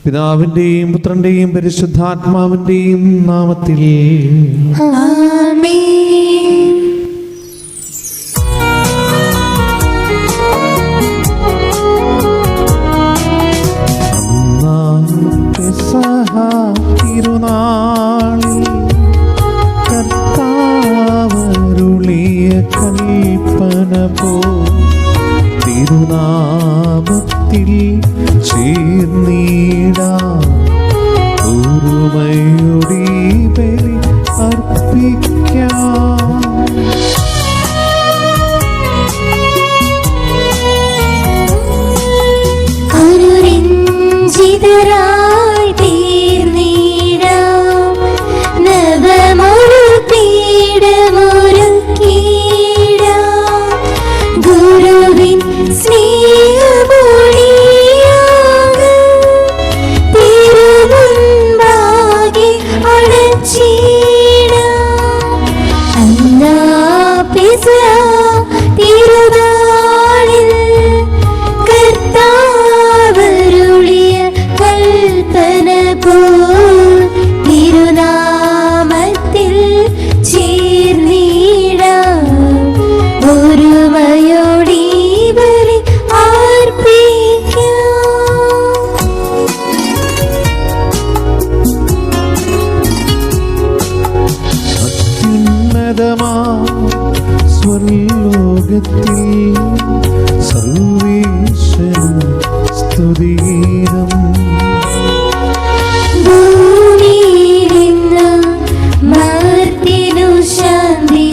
പിതാവിന്റെയും പുത്രന്റെയും പരിശുദ്ധാത്മാവിന്റെയും നാമത്തിൽ ആമേൻ. പെസഹ തിരുനാളിൽ കർത്താവരുളിയ കൽപ്പന പോ തിരുനാമത്തിൽ ചേർന്നിടാം ഒരുമയോടെ ബലി അർപ്പിക്കാം. അനുരഞ്ജിതരായി തീർന്നിടാം, നവമൊരു പീഠമൊരുക്കിടാം. ഗുരുവിൻ സ്നേഹമൊഴിയാകെ തിരുമുൻപാകെ അണച്ചിടാം. അന്നാ പെസഹ തിരുനാളിൽ കർത്താവരുളിയ കൽപ്പന പോൽ തിരുനാമത്തിൽ ചേർന്നിടാം ഒരുമയോടെ ബലി അർപ്പിക്കാം. അത്യുന്നതമാ സ്വർലോകത്തിൽ സർവേശ്വരൻ സ്തുതിഗീതം. ഭൂമിയിലിന്ന് മർത്യനു ശാന്തി,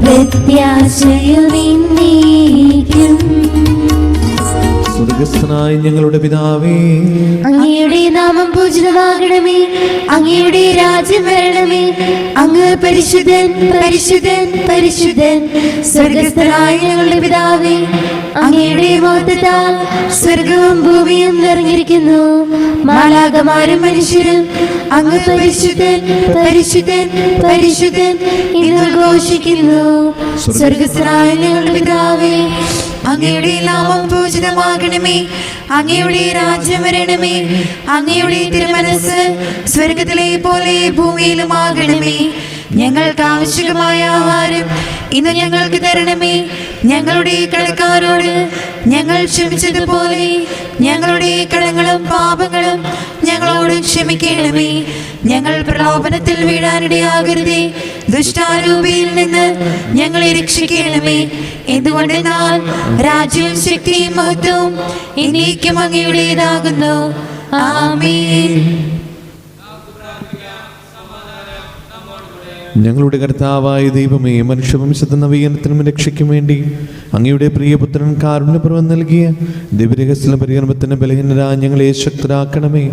പ്രത്യാശയുമെന്നേക്കും. സ്വർഗ്ഗസ്ഥനായ ഞങ്ങളുടെ പിതാവേ, അങ്ങയുടെ നാമം പൂജിതമാകണമേ, അങ്ങയുടെ രാജ്യം വരണമേ. അങ്ങ് പരിശുദ്ധൻ പരിശുദ്ധൻ പരിശുദ്ധൻ. സ്വർഗ്ഗസ്ഥനായ ഞങ്ങളുടെ പിതാവേ, അങ്ങയുടെ മഹത്വത്താൽ സ്വർഗവും ഭൂമിയും നിറഞ്ഞിരിക്കുന്നു. മാലാഖമാരും മനുഷ്യരും അങ്ങ് പരിശുദ്ധൻ പരിശുദ്ധൻ പരിശുദ്ധൻ എന്ന് ഘോഷിക്കുന്നു. സ്വർഗ്ഗസ്ഥനായ ഞങ്ങളുടെ പിതാവേ, അങ്ങയുടെ നാമം പൂജിതമാകണമേ, അങ്ങയുടെ രാജ്യം വരണമേ. അങ്ങയുടെ തിരുമനസ് സ്വർഗത്തിലെ പോലെ ഭൂമിയിലുമാകണമേ. ഞങ്ങൾക്ക് ആവശ്യമായ ആഹാരം ഇന്ന് ഞങ്ങൾക്ക് തരണമേ. ഞങ്ങളുടെ കടക്കാരോട് ഞങ്ങൾ ക്ഷമിച്ചതുപോലെ ഞങ്ങളുടെ കടങ്ങളും പാപങ്ങളും ഞങ്ങളോട് ക്ഷമിക്കണമേ. ഞങ്ങൾ പ്രലോഭനത്തിൽ വീഴാനിടയാകരുതേ, ദുഷ്ടാരൂപിയിൽ നിന്ന് ഞങ്ങളെ രക്ഷിക്കണമേ. എന്തുകൊണ്ടെന്നാൽ രാജ്യവും ശക്തിയും മഹത്വവും എന്നേക്കും അങ്ങയുടേതാകുന്നു. ആമേൻ. ഞങ്ങളുടെ കർത്താവായ ദൈവമേ, മനുഷ്യവംശത്തെ നവീകരണത്തിനും രക്ഷയ്ക്കും വേണ്ടി അങ്ങയുടെ പ്രിയപുത്രൻ കാരുണ്യപൂർവ്വം നൽകിയ ദിവ്യരഹസ്യ പരികർമ്മത്തിന് ബലഹീനരായ ഞങ്ങളെ ശക്തരാക്കണമേ.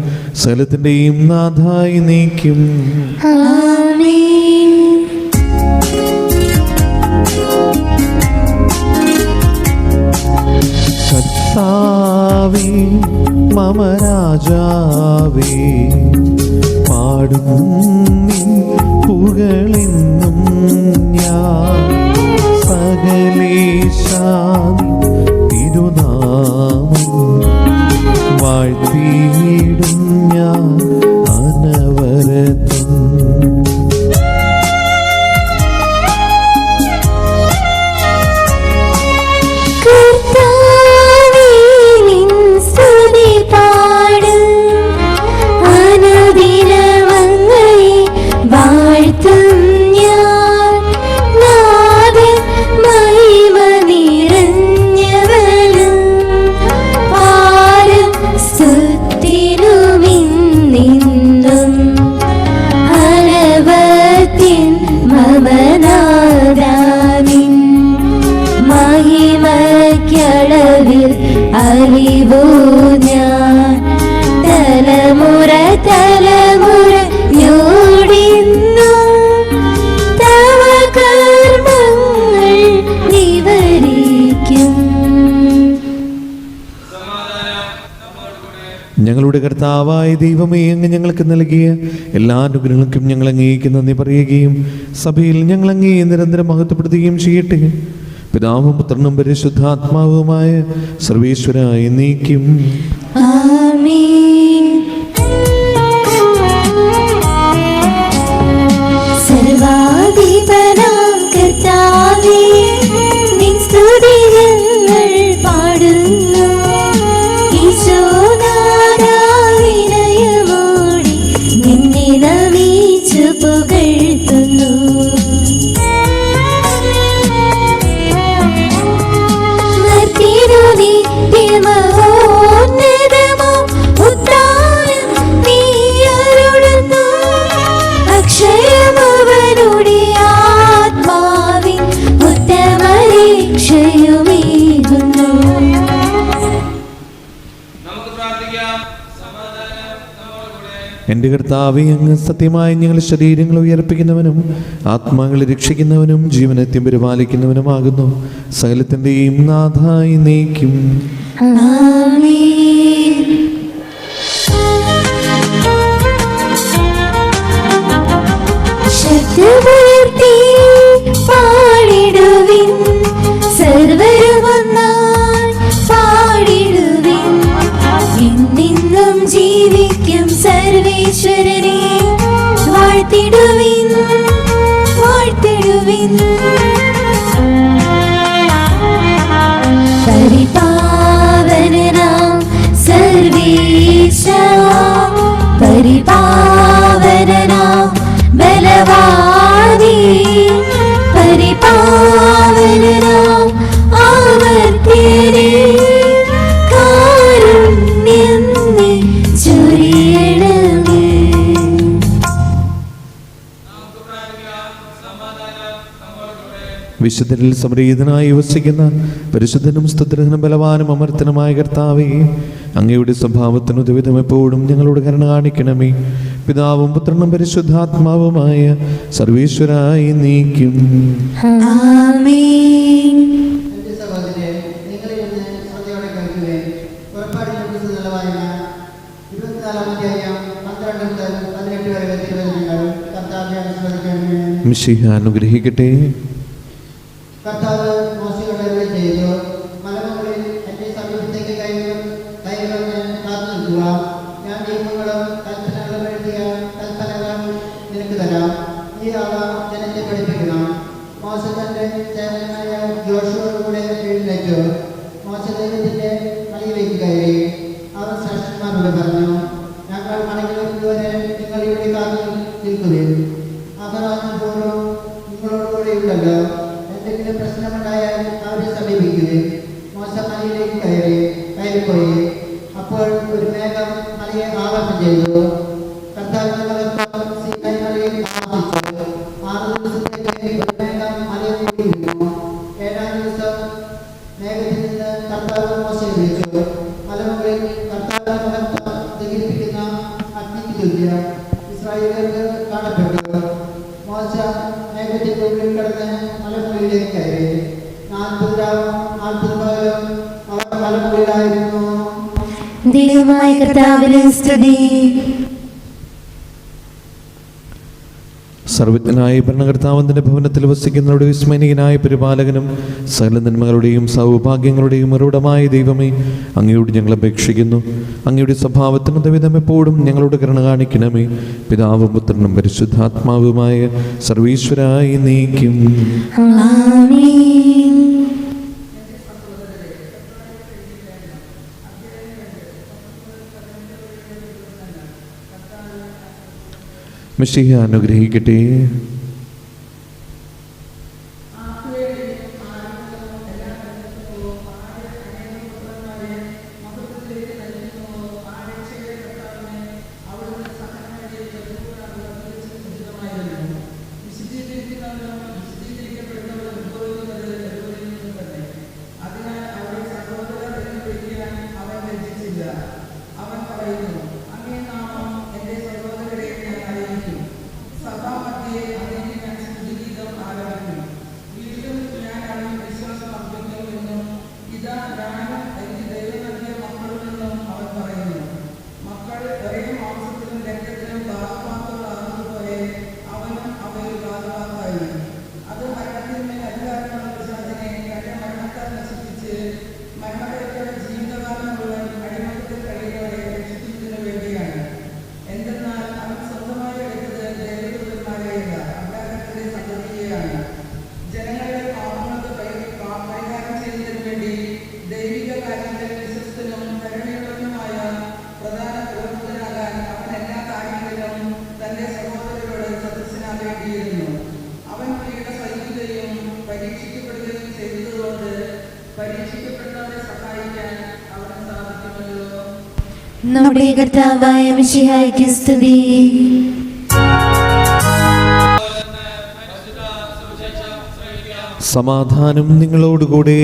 സകലത്തിന്റെയും നാഥായി നീക്കും. ആമേൻ. കർത്താവേ മമ രാജാവേ, പാടും നിൻ പുകഴെന്നും ഞാൻ. സകലേശാനി തിരുനാമം വാഴ്ത്തിയിടും ഞാൻ അനവരതം. കർത്താവേ, നിൻ സ്തുതി പാടും, അനുദിനം അങ്ങയെ വാഴ്ത്തും ഞാൻ. നാഥൻ മഹിമ നിറഞ്ഞവനും പാരും സ്തുതിനുമിന്നെന്നും. അനവത്യൻ മമ നാദാനിൻ മഹിമയ്ക്കളവിൽ അറിവു ഞാൻ. തലമുറ തലമുറയോടിന്നും തവ കർമ്മങ്ങൾ വിവരിക്കും. ഞങ്ങളുടെ കർത്താവായ ദൈവമേ, അങ്ങ് ഞങ്ങൾക്ക് നൽകിയ എല്ലാ അനുഗ്രഹങ്ങൾക്കും ഞങ്ങൾ അങ്ങേക്ക് നന്ദി പറയുകയും സഭയിൽ ഞങ്ങൾ അങ്ങേ നിരന്തരം മഹത്വപ്പെടുത്തുകയും ചെയ്യട്ടെ. പിതാവും പുത്രനും പരിശുദ്ധാത്മാവുമായ സർവേശ്വരായ നീക്കും. ആമേൻ. എൻ്റെ കർത്താവേ, അങ്ങ് സത്യമായി ഞങ്ങളുടെ ശരീരങ്ങൾ ഉയർപ്പിക്കുന്നവനും ആത്മാക്കളെ രക്ഷിക്കുന്നവനും ജീവനത്യം പരിപാലിക്കുന്നവനുമാകുന്നു. സകലത്തിൻ്റെയും നാഥായി നീക്കും. ആമേൻ. ശബ്ദമുയർത്തി പാടിടുവിൻ, സർവ്വരും ഒന്നായി പാടിടുവിൻ. എന്നെന്നും ജീവിക്കും സർവേശ്വരനെ വാഴ്ത്തിടുവിൻ, വാഴ്ത്തിടുവിൻ. പരിപാവനനാം സർവേശ, പരിപാവനനാം ബലവാനേ, പരിപാവനനാം ആവർത്യനേ, കാരുണ്യം നീ ചൊരിയണമേ. വിശുദ്ധരിൽ സമരീതനായി വസിക്കുന്ന പരിശുദ്ധനും സ്തുത്യനും ബലവാനും അമർത്തനുമായ കർത്താവേ, അങ്ങയുടെ സ്വഭാവത്തിനു ദുരിതം എപ്പോഴും ഞങ്ങളോട് കരുണ കാണിക്കണമേ. പിതാവും പുത്രനും പരിശുദ്ധാത്മാവുമായ സർവേശ്വരായി നീക്കും. ആമേൻ. എന്റെ സഹോദരരെ, നിങ്ങളിൽ നിന്ന് ശ്രദ്ധയോടെ കേൾക്കുകയും പുറപ്പാടിന്റെ പുസ്തകത്തിലെ വായന 24-ാം അധ്യായം 12 മുതൽ 18 വരെ തിരുവചനങ്ങൾ കർത്താവിനെ അനുസ്മരിക്കണമേ. മിശിഹ അനുഗ്രഹിക്കട്ടെ. കർത്താവ് മോശയോട് അരുളി ചെയ്തു, മലമുകളിൽ എന്റെ സമീപത്തേക്ക് കയറുമെന്ന് കാത്തു നിൽക്കുക. ഞാൻ നിയമങ്ങളും കൽപ്പനകളും എഴുതിയ കൽപ്പനകൾ നിനക്ക് തരാം. ഈ അവ ജനത്തെ പഠിപ്പിക്കണം. മോശ തന്റെ സേവകനായ ജോഷുവോടുകൂടെ എഴുന്നേറ്റു മോശ ദൈവത്തിന്റെ മലയിലേക്ക് കയറി. അവർ ശ്രേഷ്ഠന്മാരോട് പറഞ്ഞു, ഞങ്ങൾ മടങ്ങിവരുന്നതുവരെ നിങ്ങൾ ഇവിടെ കാത്തു നിൽക്കുകയും അപരാധം പോലും നിങ്ങളോടുകൂടെ ഉണ്ടല്ലോ. എന്തെങ്കിലും പ്രശ്നമുണ്ടായാൽ അവരെ സമീപിക്കുകയും. മോശ മലയിലേക്ക് കയറിപ്പോയി. അപ്പോൾ ഒരു മേഘം മലയെ ആവരണം ചെയ്തു. കർത്താവിന്റെ മഹത്വം സീനായി മലയിൽ ആവസിച്ചു. 6 ദിവസത്തേക്ക് ഒരു മേഘം മലയെ മൂടിയിരുന്നു. 7-ാം ദിവസം മേഘത്തിൽ നിന്ന് കർത്താവ് മോശയെ വിളിച്ചു. മലമുകളിൽ കർത്താവിന്റെ മഹത്വം ദഹിപ്പിക്കുന്ന അഗ്നിക്ക് തുല്യം ഇസ്രായേലിയർക്ക് കാണപ്പെട്ടു. മോശ മേഘത്തിന്റെ ഉള്ളിൽ കിടന്ന് മലമുകളിലേക്ക് കയറി. 40 രാവും 40 പകലും അവർ മലമുകളിലായിരുന്നു. ദൈവമായ കർത്താവിനെ സ്തുതി. സർവജ്ഞനായ ഭരണകർത്താവിന്റെ ഭവനത്തിൽ വസിക്കുന്നവരുടെ വിസ്മയനീയനായ പരിപാലകനും സകല നന്മകളുടെയും സൗഭാഗ്യങ്ങളുടെയും ഉറവിടമായ ദൈവമേ, അങ്ങയോട് ഞങ്ങൾ അപേക്ഷിക്കുന്നു. അങ്ങയുടെ സ്വഭാവത്തിന് ദവിധം എപ്പോഴും ഞങ്ങളോട് കരുണ കാണിക്കണമേ. പിതാവും പുത്രനും പരിശുദ്ധാത്മാവുമായ സർവീശ്വരായി നീക്കും. ആമേൻ. മിശിഹ അനുഗ്രഹിക്കട്ടെ. നമ്മുടെ കർത്താവായ മിശിഹായ്ക്ക് സ്തുതി. സമാധാനം നിങ്ങളോടുകൂടെ.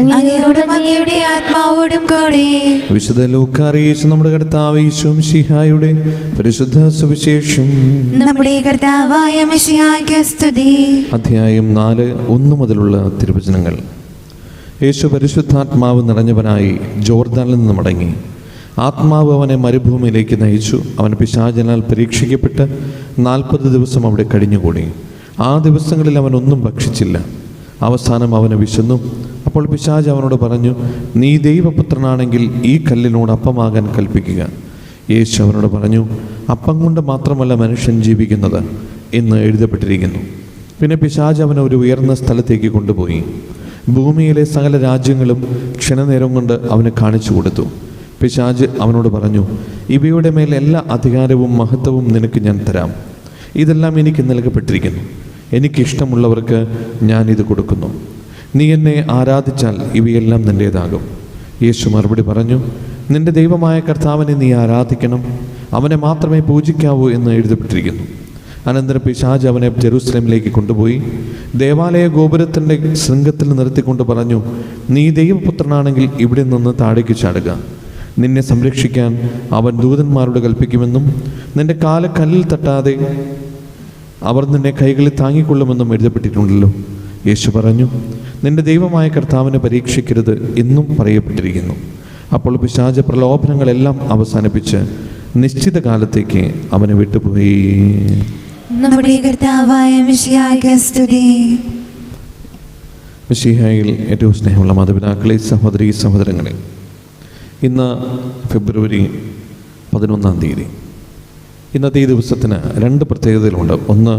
അങ്ങയോടും അങ്ങയുടെ ആത്മാവോടും കൂടെ. വിശുദ്ധ ലൂക്കാ അറിയിച്ച നമ്മുടെ കർത്താവ് യേശു മിശിഹായുടെ പരിശുദ്ധ സുവിശേഷം. നമ്മുടെ കർത്താവായ മിശിഹായ്ക്ക് സ്തുതി. അധ്യായം 4:1 മുതലുള്ള തിരുവചനങ്ങൾ. യേശു പരിശുദ്ധാത്മാവ് നിറഞ്ഞവനായി ജോർദാനിൽ നിന്ന് മടങ്ങി. ആത്മാവ് അവനെ മരുഭൂമിയിലേക്ക് നയിച്ചു. അവൻ പിശാചനാൽ പരീക്ഷിക്കപ്പെട്ട് 40 ദിവസം അവിടെ കഴിഞ്ഞുകൂടി. ആ ദിവസങ്ങളിൽ അവൻ ഒന്നും ഭക്ഷിച്ചില്ല. അവസാനം അവന് വിശന്നു. അപ്പോൾ പിശാച് അവനോട് പറഞ്ഞു, നീ ദൈവപുത്രനാണെങ്കിൽ ഈ കല്ലിനോട് അപ്പമാകാൻ കൽപ്പിക്കുക. യേശു അവനോട് പറഞ്ഞു, അപ്പം കൊണ്ട് മാത്രമല്ല മനുഷ്യൻ ജീവിക്കുന്നത് എന്ന് എഴുതപ്പെട്ടിരിക്കുന്നു. പിന്നെ പിശാച് അവനെ ഒരു ഉയർന്ന സ്ഥലത്തേക്ക് കൊണ്ടുപോയി. ഭൂമിയിലെ സകല രാജ്യങ്ങളും ക്ഷണനേരം കൊണ്ട് അവന് കാണിച്ചു കൊടുത്തു. പിശാച് അവനോട് പറഞ്ഞു, ഇവയുടെ മേൽ എല്ലാ അധികാരവും മഹത്വവും നിനക്ക് ഞാൻ തരാം. ഇതെല്ലാം എനിക്ക് നൽകപ്പെട്ടിരിക്കുന്നു. എനിക്കിഷ്ടമുള്ളവർക്ക് ഞാനിത് കൊടുക്കുന്നു. നീ എന്നെ ആരാധിച്ചാൽ ഇവയെല്ലാം നിൻ്റേതാകും. യേശു മറുപടി പറഞ്ഞു, നിന്റെ ദൈവമായ കർത്താവിനെ നീ ആരാധിക്കണം, അവനെ മാത്രമേ പൂജിക്കാവൂ എന്ന് എഴുതപ്പെട്ടിരിക്കുന്നു. അനന്തരം പിശാച് അവനെ ജെറൂസലേമിലേക്ക് കൊണ്ടുപോയി ദേവാലയ ഗോപുരത്തിൻ്റെ ശൃംഗത്തിൽ നിർത്തിക്കൊണ്ട് പറഞ്ഞു, നീ ദൈവപുത്രനാണെങ്കിൽ ഇവിടെ നിന്ന് താഴേക്ക് ചാടുക. നിന്നെ സംരക്ഷിക്കാൻ അവൻ ദൂതന്മാരോട് കൽപ്പിക്കുമെന്നും നിന്റെ കാല് കല്ലിൽ തട്ടാതെ അവർ നിന്നെ കൈകളിൽ താങ്ങിക്കൊള്ളുമെന്നും എഴുതപ്പെട്ടിട്ടുണ്ടല്ലോ. യേശു പറഞ്ഞു, നിന്റെ ദൈവമായ കർത്താവിനെ പരീക്ഷിക്കരുത് എന്നും പറയപ്പെട്ടിരിക്കുന്നു. അപ്പോൾ പിശാച് പ്രലോഭനങ്ങളെല്ലാം അവസാനിപ്പിച്ച് നിശ്ചിത കാലത്തേക്ക് അവനെ വിട്ടുപോയി. നമ്മുടെ കർത്താവായ മിശിഹായ്ക്ക് സ്തുതി. മിശിഹായിൽ ഏറ്റവും സ്നേഹമുള്ള മാതാപിതാക്കളെ, സഹോദരീ സഹോദരങ്ങളെ, ഇന്ന് ഫെബ്രുവരി 11 ഇന്നത്തെ ഈ ദിവസത്തിന് 2 പ്രത്യേകതകളുണ്ട്. ഒന്ന്,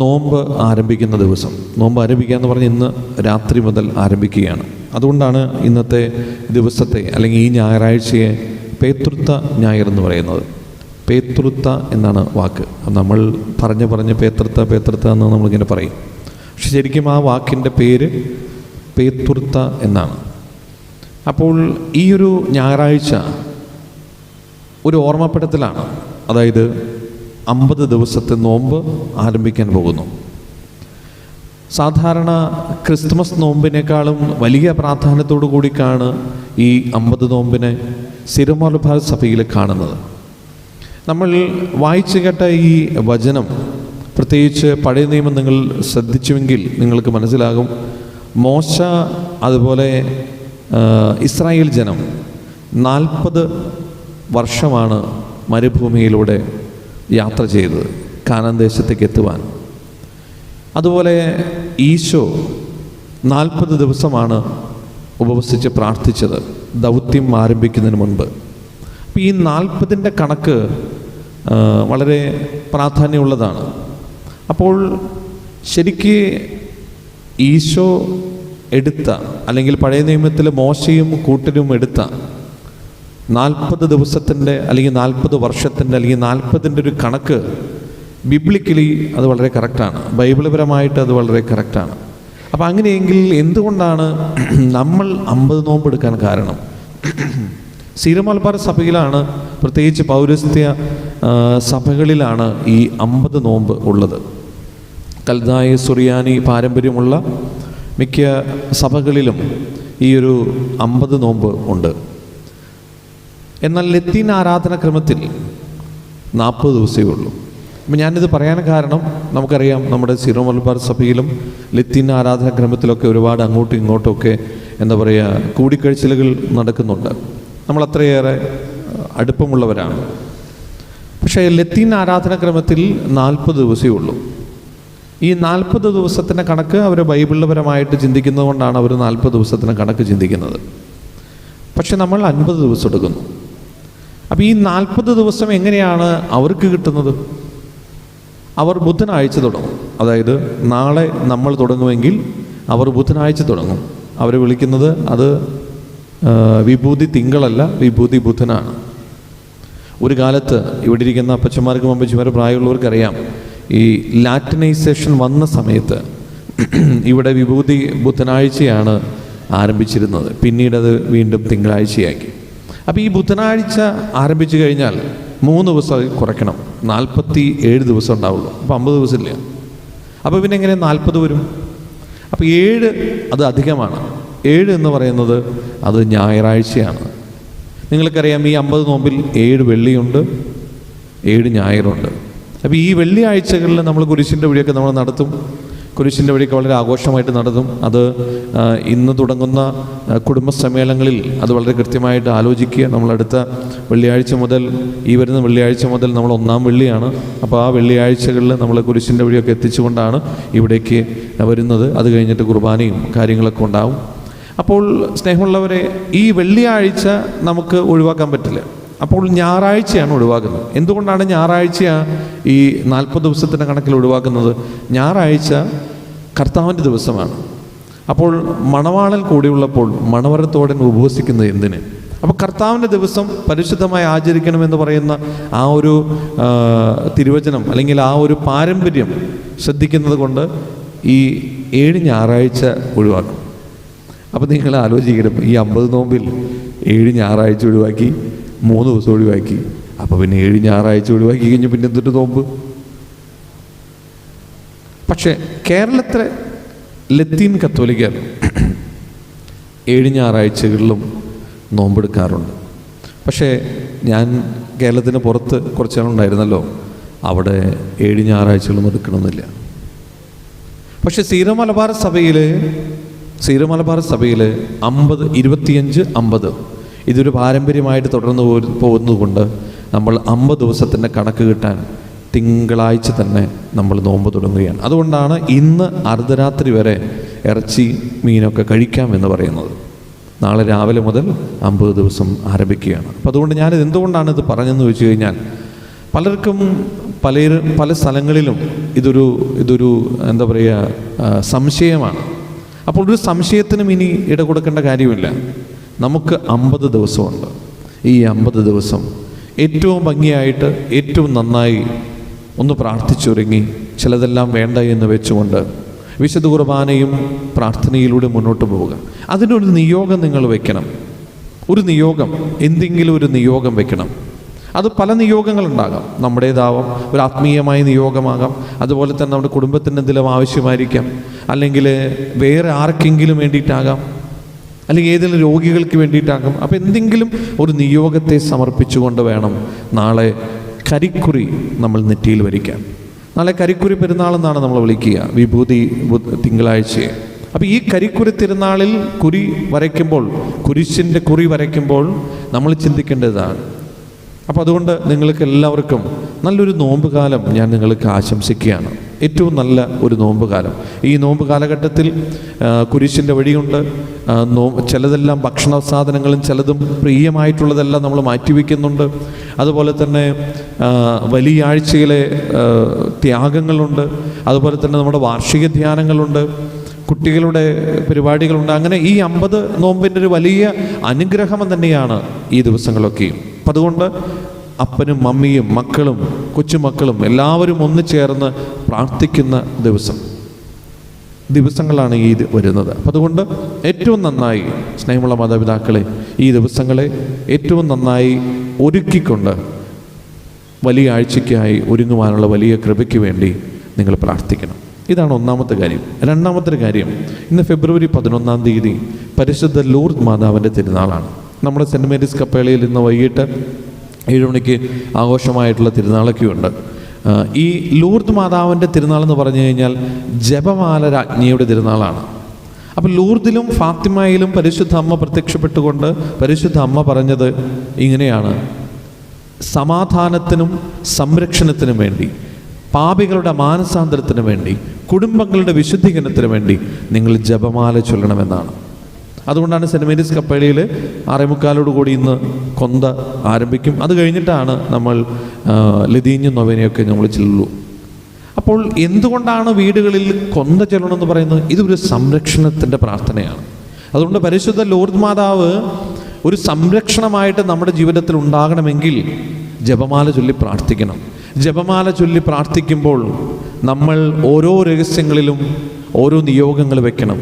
നോമ്പ് ആരംഭിക്കുന്ന ദിവസം. നോമ്പ് ആരംഭിക്കുക എന്ന് പറഞ്ഞാൽ ഇന്ന് രാത്രി മുതൽ ആരംഭിക്കുകയാണ്. അതുകൊണ്ടാണ് ഇന്നത്തെ ദിവസത്തെ അല്ലെങ്കിൽ ഈ ഞായറാഴ്ചയെ പേതൃത്വ ഞായർ എന്ന് പറയുന്നത്. പേതൃത്വ എന്നാണ് വാക്ക്. നമ്മൾ പറഞ്ഞ് പേതൃത്വ എന്ന് നമ്മളിങ്ങനെ പറയും. പക്ഷെ ശരിക്കും ആ വാക്കിൻ്റെ പേര് പേതൃത്വ എന്നാണ്. അപ്പോൾ ഈ ഒരു ഞായറാഴ്ച ഒരു ഓർമ്മപ്പെടുത്തലാണ്. അതായത് 50 ദിവസത്തെ നോമ്പ് ആരംഭിക്കാൻ പോകുന്നു. സാധാരണ ക്രിസ്തുമസ് നോമ്പിനേക്കാളും വലിയ പ്രാധാന്യത്തോടു കൂടിയാണ് ഈ 50 നോമ്പിനെ സിറോ-മലബാർ സഭയിൽ കാണുന്നത്. നമ്മൾ വായിച്ചു കേട്ട ഈ വചനം, പ്രത്യേകിച്ച് പഴയ നിയമം നിങ്ങൾ ശ്രദ്ധിച്ചുവെങ്കിൽ നിങ്ങൾക്ക് മനസ്സിലാകും, മോശ അതുപോലെ ഇസ്രായേൽ ജനം 40 വർഷമാണ് മരുഭൂമിയിലൂടെ യാത്ര ചെയ്തത് കാനാൻ ദേശത്തേക്ക് എത്തുവാൻ. അതുപോലെ ഈശോ 40 ദിവസമാണ് ഉപവസിച്ച് പ്രാർത്ഥിച്ചത് ദൗത്യം ആരംഭിക്കുന്നതിന് മുൻപ്. അപ്പോൾ ഈ 40ൻ്റെ കണക്ക് വളരെ പ്രാധാന്യമുള്ളതാണ്. അപ്പോൾ ശരിക്ക് ഈശോ എടുത്ത, അല്ലെങ്കിൽ പഴയ നിയമത്തിൽ മോശയും കൂട്ടരും എടുത്ത 40 ദിവസത്തിൻ്റെ അല്ലെങ്കിൽ 40 വർഷത്തിൻ്റെ അല്ലെങ്കിൽ 40ൻ്റെ ഒരു കണക്ക് ബിബ്ലിക്കലി അത് വളരെ കറക്റ്റാണ്. ബൈബിൾപരമായിട്ട് അത് വളരെ കറക്റ്റാണ്. അപ്പോൾ അങ്ങനെയെങ്കിൽ എന്തുകൊണ്ടാണ് നമ്മൾ 50 നോമ്പ് എടുക്കാൻ കാരണം? സിറോ-മലബാർ സഭയിലാണ്, പ്രത്യേകിച്ച് പൗരസ്ത്യ സഭകളിലാണ് ഈ 50 നോമ്പ് ഉള്ളത്. കൽദായ സുറിയാനി പാരമ്പര്യമുള്ള മിക്ക സഭകളിലും ഈ ഒരു 50 നോമ്പ് ഉണ്ട്. എന്നാൽ ലത്തീൻ ആരാധനാക്രമത്തിൽ 40 ദിവസമേ ഉള്ളൂ. അപ്പം ഞാനിത് പറയാൻ കാരണം, നമുക്കറിയാം നമ്മുടെ സിറോ-മലബാർ സഭയിലും ലത്തീൻ ആരാധനാക്രമത്തിലൊക്കെ ഒരുപാട് അങ്ങോട്ടും ഇങ്ങോട്ടുമൊക്കെ എന്താ പറയുക കൂടിക്കാഴ്ചകൾ നടക്കുന്നുണ്ട്. നമ്മൾ അത്രയേറെ അടുപ്പമുള്ളവരാണ്. പക്ഷേ ലത്തീൻ ആരാധനാക്രമത്തിൽ 40 ദിവസമേ ഉള്ളൂ. ഈ 40 ദിവസത്തിൻ്റെ കണക്ക് അവർ ബൈബിളിപരമായിട്ട് ചിന്തിക്കുന്നത് കൊണ്ടാണ് അവർ 40 ദിവസത്തിൻ്റെ കണക്ക് ചിന്തിക്കുന്നത്. പക്ഷെ നമ്മൾ 50 ദിവസം എടുക്കുന്നു. അപ്പോൾ ഈ 40 ദിവസം എങ്ങനെയാണ് അവർക്ക് കിട്ടുന്നത്? അവർ ബുധനാഴ്ച തുടങ്ങും. അതായത് നാളെ നമ്മൾ തുടങ്ങുമെങ്കിൽ അവർ ബുധനാഴ്ച തുടങ്ങും. അവർ വിളിക്കുന്നത് അത് വിഭൂതി തിങ്കളല്ല, വിഭൂതി ബുധനാണ്. ഒരു കാലത്ത് ഇവിടെ ഇരിക്കുന്ന അപ്പച്ചന്മാർക്കും അമ്മച്ചിമാരും പ്രായമുള്ളവർക്കറിയാം, ഈ ലാറ്റിനൈസേഷൻ വന്ന സമയത്ത് ഇവിടെ വിഭൂതി ബുധനാഴ്ചയാണ് ആരംഭിച്ചിരുന്നത്. പിന്നീടത് വീണ്ടും തിങ്കളാഴ്ചയാക്കി. അപ്പോൾ ഈ ബുധനാഴ്ച ആരംഭിച്ചു കഴിഞ്ഞാൽ 3 ദിവസം കുറയ്ക്കണം, 47 ദിവസം ഉണ്ടാവുള്ളൂ. അപ്പോൾ 50 ദിവസമില്ല. അപ്പോൾ പിന്നെ എങ്ങനെ 40 വരും? അപ്പോൾ 7 അത് അധികമാണ്. 7 എന്ന് പറയുന്നത് അത് ഞായറാഴ്ചയാണ്. നിങ്ങൾക്കറിയാം, ഈ 50 നോമ്പിൽ 7 വെള്ളിയുണ്ട്, 7 ഞായറുണ്ട്. അപ്പോൾ ഈ വെള്ളിയാഴ്ചകളിൽ നമ്മൾ കുരിശിൻ്റെ വഴിയൊക്കെ നമ്മൾ നടത്തും. കുരിശിൻ്റെ വഴിയൊക്കെ വളരെ ആഘോഷമായിട്ട് നടത്തും. അത് ഇന്ന് തുടങ്ങുന്ന കുടുംബ സമ്മേളനങ്ങളിൽ അത് വളരെ കൃത്യമായിട്ട് ആലോചിക്കുക. നമ്മളടുത്ത വെള്ളിയാഴ്ച മുതൽ, ഈ വരുന്ന വെള്ളിയാഴ്ച മുതൽ നമ്മൾ 1-ാം വെള്ളിയാണ്. അപ്പോൾ ആ വെള്ളിയാഴ്ചകളിൽ നമ്മൾ കുരിശിൻ്റെ വഴിയൊക്കെ എത്തിച്ചുകൊണ്ടാണ് ഇവിടേക്ക് വരുന്നത്. അത് കഴിഞ്ഞിട്ട് കുർബാനയും കാര്യങ്ങളൊക്കെ ഉണ്ടാവും. അപ്പോൾ സ്നേഹമുള്ളവരെ, ഈ വെള്ളിയാഴ്ച നമുക്ക് ഒഴിവാക്കാൻ പറ്റില്ല. അപ്പോൾ ഞായറാഴ്ചയാണ് ഒഴിവാക്കുന്നത്. എന്തുകൊണ്ടാണ് ഞായറാഴ്ച ഈ 40 ദിവസത്തിൻ്റെ കണക്കിൽ ഒഴിവാക്കുന്നത്? ഞായറാഴ്ച കർത്താവിൻ്റെ ദിവസമാണ്. അപ്പോൾ മണവാളൻ കൂടിയുള്ളപ്പോൾ മണവറത്തോടൻ ഉപവസിക്കുന്നത് എന്തിന്? അപ്പോൾ കർത്താവിൻ്റെ ദിവസം പരിശുദ്ധമായി ആചരിക്കണമെന്ന് പറയുന്ന ആ ഒരു തിരുവചനം അല്ലെങ്കിൽ ആ ഒരു പാരമ്പര്യം ശ്രദ്ധിക്കുന്നത് കൊണ്ട് ഈ 7 ഞായറാഴ്ച ഒഴിവാക്കും. അപ്പോൾ നിങ്ങൾ ആലോചിക്കണം, ഈ 50 നോമ്പിൽ 7 ഞായറാഴ്ച ഒഴിവാക്കി, 3 ദിവസം ഒഴിവാക്കി. അപ്പോൾ പിന്നെ 7 ഞായറാഴ്ച ഒഴിവാക്കി കഴിഞ്ഞ് പിന്നെ എന്തൊരു നോമ്പ്? പക്ഷേ കേരളത്തിലെ ലത്തീൻ കത്തോലിക്കർ 7 ഞായറാഴ്ചകളിലും നോമ്പെടുക്കാറുണ്ട്. പക്ഷേ ഞാൻ കേരളത്തിന് പുറത്ത് കുറച്ച് നാളുണ്ടായിരുന്നല്ലോ, അവിടെ 7 ഞായറാഴ്ചകളും എടുക്കണമെന്നില്ല. പക്ഷേ സീറോ മലബാർ സഭയിൽ 50, 25, 50 ഇതൊരു പാരമ്പര്യമായിട്ട് തുടർന്ന് പോകുന്നതുകൊണ്ട് നമ്മൾ 50 ദിവസത്തിൻ്റെ കണക്ക് കിട്ടാൻ തിങ്കളാഴ്ച തന്നെ നമ്മൾ നോമ്പ് തുടങ്ങുകയാണ്. അതുകൊണ്ടാണ് ഇന്ന് അർദ്ധരാത്രി വരെ ഇറച്ചി മീനൊക്കെ കഴിക്കാമെന്ന് പറയുന്നത്. നാളെ രാവിലെ മുതൽ 50 ദിവസം ആരംഭിക്കുകയാണ്. അപ്പോൾ അതുകൊണ്ട് ഞാനിത് എന്തുകൊണ്ടാണ് ഇത് പറഞ്ഞതെന്ന് ചോദിച്ചു കഴിഞ്ഞാൽ, പലർക്കും പല സ്ഥലങ്ങളിലും ഇതൊരു എന്താ പറയുക സംശയമാണ്. അപ്പോൾ ഒരു സംശയത്തിനും ഇനി ഇട കൊടുക്കേണ്ട കാര്യമില്ല. നമുക്ക് 50 ദിവസമുണ്ട്. ഈ 50 ദിവസം ഏറ്റവും ഭംഗിയായിട്ട് ഏറ്റവും നന്നായി ഒന്ന് പ്രാർത്ഥിച്ചൊരുങ്ങി ചിലതെല്ലാം വേണ്ട എന്ന് വെച്ചുകൊണ്ട് വിശുദ്ധ കുർബാനയും പ്രാർത്ഥനയിലൂടെ മുന്നോട്ട് പോവുക. അതിനൊരു നിയോഗം നിങ്ങൾ വെക്കണം. ഒരു നിയോഗം, എന്തെങ്കിലും ഒരു നിയോഗം വെക്കണം. അത് പല നിയോഗങ്ങളുണ്ടാകാം. നമ്മുടേതാവാം, ഒരു ആത്മീയമായ നിയോഗമാകാം, അതുപോലെ തന്നെ നമ്മുടെ കുടുംബത്തിന് എന്തെങ്കിലും ആവശ്യമായിരിക്കാം, അല്ലെങ്കിൽ വേറെ ആർക്കെങ്കിലും വേണ്ടിയിട്ടാകാം, അല്ലെങ്കിൽ ഏതെങ്കിലും രോഗികൾക്ക് വേണ്ടിയിട്ടാകും. അപ്പോൾ എന്തെങ്കിലും ഒരു നിയോഗത്തെ സമർപ്പിച്ചുകൊണ്ട് വേണം നാളെ കരിക്കുറി നമ്മൾ നെറ്റിയിൽ വരിക്കാൻ. നാളെ കരിക്കുറി പെരുന്നാളെന്നാണ് നമ്മൾ വിളിക്കുക, വിഭൂതി തിങ്കളാഴ്ചയെ. അപ്പോൾ ഈ കരിക്കുറി തിരുനാളിൽ കുരി വരയ്ക്കുമ്പോൾ, കുരിശിൻ്റെ കുറി വരയ്ക്കുമ്പോൾ നമ്മൾ ചിന്തിക്കേണ്ടതാണ്. അപ്പോൾ അതുകൊണ്ട് നിങ്ങൾക്ക് എല്ലാവർക്കും നല്ലൊരു നോമ്പ് കാലം ഞാൻ നിങ്ങൾക്ക് ആശംസിക്കുകയാണ്. ഏറ്റവും നല്ല ഒരു നോമ്പ് കാലം. ഈ നോമ്പ് കാലഘട്ടത്തിൽ കുരിശിൻ്റെ വഴിയുണ്ട്. ചിലതെല്ലാം ഭക്ഷണ സാധനങ്ങളും ചിലതും പ്രിയമായിട്ടുള്ളതെല്ലാം നമ്മൾ മാറ്റിവെക്കുന്നുണ്ട്. അതുപോലെ തന്നെ വലിയ ആഴ്ചയിലെ ത്യാഗങ്ങളുണ്ട്. അതുപോലെ തന്നെ നമ്മുടെ വാർഷിക ധ്യാനങ്ങളുണ്ട്, കുട്ടികളുടെ പരിപാടികളുണ്ട്. അങ്ങനെ ഈ 50 നോമ്പിൻ്റെ ഒരു വലിയ അനുഗ്രഹം തന്നെയാണ് ഈ ദിവസങ്ങളൊക്കെയും. അപ്പം അതുകൊണ്ട് അപ്പനും അമ്മയും മക്കളും കൊച്ചുമക്കളും എല്ലാവരും ഒന്ന് ചേർന്ന് പ്രാർത്ഥിക്കുന്ന ദിവസങ്ങളാണ് ഈ വരുന്നത്. അപ്പം അതുകൊണ്ട് ഏറ്റവും നന്നായി സ്നേഹമുള്ള മാതാപിതാക്കളെ ഈ ദിവസങ്ങളെ ഏറ്റവും നന്നായി ഒരുക്കിക്കൊണ്ട് വലിയ ആഴ്ചയ്ക്കായി ഒരുങ്ങുവാനുള്ള വലിയ കൃപയ്ക്ക് വേണ്ടി നിങ്ങൾ പ്രാർത്ഥിക്കണം. ഇതാണ് ഒന്നാമത്തെ കാര്യം. രണ്ടാമത്തെ കാര്യം, ഇന്ന് ഫെബ്രുവരി 11-ാം തീയതി പരിശുദ്ധ ലൂർദ് മാതാവിൻ്റെ തിരുനാളാണ്. നമ്മുടെ സെൻറ്റ് മേരീസ് കപ്പേളയിൽ ഇന്ന് വൈകിട്ട് 7 മണിക്ക് ആഘോഷമായിട്ടുള്ള തിരുനാളൊക്കെ ഉണ്ട്. ഈ ലൂർദ് മാതാവിൻ്റെ തിരുനാളെന്ന് പറഞ്ഞു കഴിഞ്ഞാൽ ജപമാല രാജ്ഞിയുടെ തിരുനാളാണ്. അപ്പോൾ ലൂർദിലും ഫാത്തിമയിലും പരിശുദ്ധ അമ്മ പ്രത്യക്ഷപ്പെട്ടുകൊണ്ട് പരിശുദ്ധ അമ്മ പറഞ്ഞത് ഇങ്ങനെയാണ്: സമാധാനത്തിനും സംരക്ഷണത്തിനും വേണ്ടി, പാപികളുടെ മാനസാന്തരത്തിന് വേണ്ടി, കുടുംബങ്ങളുടെ വിശുദ്ധീകരണത്തിന് വേണ്ടി നിങ്ങൾ ജപമാല ചൊല്ലണമെന്നാണ്. അതുകൊണ്ടാണ് സെൻറ്റ് മേരീസ് കപ്പേളയിൽ 6:45 ഇന്ന് കൊന്ത ആരംഭിക്കും. അത് കഴിഞ്ഞിട്ടാണ് നമ്മൾ ലതീഞ്ഞും നൊവേനയൊക്കെ നമ്മൾ ചൊല്ലൂ. അപ്പോൾ എന്തുകൊണ്ടാണ് വീടുകളിൽ കൊന്ത ചൊല്ലണമെന്ന് പറയുന്നത്? ഇതൊരു സംരക്ഷണത്തിൻ്റെ പ്രാർത്ഥനയാണ്. അതുകൊണ്ട് പരിശുദ്ധ ലൂർദ് മാതാവ് ഒരു സംരക്ഷണമായിട്ട് നമ്മുടെ ജീവിതത്തിൽ ഉണ്ടാകണമെങ്കിൽ ജപമാല ചൊല്ലി പ്രാർത്ഥിക്കണം. ജപമാല ചൊല്ലി പ്രാർത്ഥിക്കുമ്പോൾ നമ്മൾ ഓരോ രഹസ്യങ്ങളിലും ഓരോ നിയോഗങ്ങൾ വെക്കണം.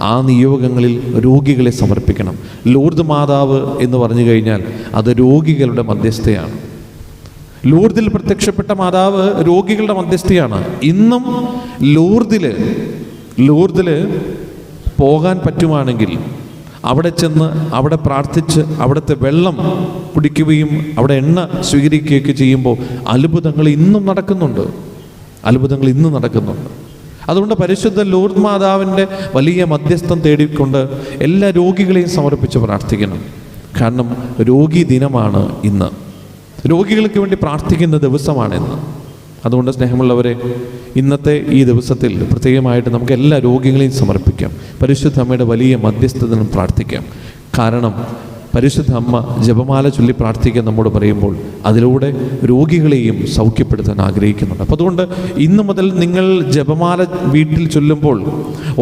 ആ നിയോഗങ്ങളിൽ രോഗികളെ സമർപ്പിക്കണം. ലൂർദ് മാതാവ് എന്ന് പറഞ്ഞു കഴിഞ്ഞാൽ അത് രോഗികളുടെ മധ്യസ്ഥയാണ്. ലൂർദിൽ പ്രത്യക്ഷപ്പെട്ട മാതാവ് രോഗികളുടെ മധ്യസ്ഥയാണ്. ഇന്നും ലൂർദിൽ പോകാൻ പറ്റുവാണെങ്കിൽ അവിടെ ചെന്ന് അവിടെ പ്രാർത്ഥിച്ച് അവിടുത്തെ വെള്ളം കുടിക്കുകയും അവിടെ എണ്ണ സ്വീകരിക്കുകയൊക്കെ ചെയ്യുമ്പോൾ അത്ഭുതങ്ങൾ ഇന്നും നടക്കുന്നുണ്ട്. അതുകൊണ്ട് പരിശുദ്ധ ലൂർദ് മാതാവിൻ്റെ വലിയ മധ്യസ്ഥം തേടിക്കൊണ്ട് എല്ലാ രോഗികളെയും സമർപ്പിച്ച് പ്രാർത്ഥിക്കണം. കാരണം രോഗി ദിനമാണ് ഇന്ന്, രോഗികൾക്ക് വേണ്ടി പ്രാർത്ഥിക്കുന്ന ദിവസമാണിന്ന്. അതുകൊണ്ട് സ്നേഹമുള്ളവരെ, ഇന്നത്തെ ഈ ദിവസത്തിൽ പ്രത്യേകമായിട്ട് നമുക്ക് എല്ലാ രോഗികളെയും സമർപ്പിക്കാം, പരിശുദ്ധ അമ്മയുടെ വലിയ മധ്യസ്ഥതനും പ്രാർത്ഥിക്കാം. കാരണം പരിശുദ്ധ അമ്മ ജപമാല ചൊല്ലി പ്രാർത്ഥിക്കാൻ നമ്മോട് പറയുമ്പോൾ അതിലൂടെ രോഗികളെയും സൗഖ്യപ്പെടുത്താൻ ആഗ്രഹിക്കുന്നുണ്ട്. അപ്പോൾ അതുകൊണ്ട് ഇന്നു മുതൽ നിങ്ങൾ ജപമാല വീട്ടിൽ ചൊല്ലുമ്പോൾ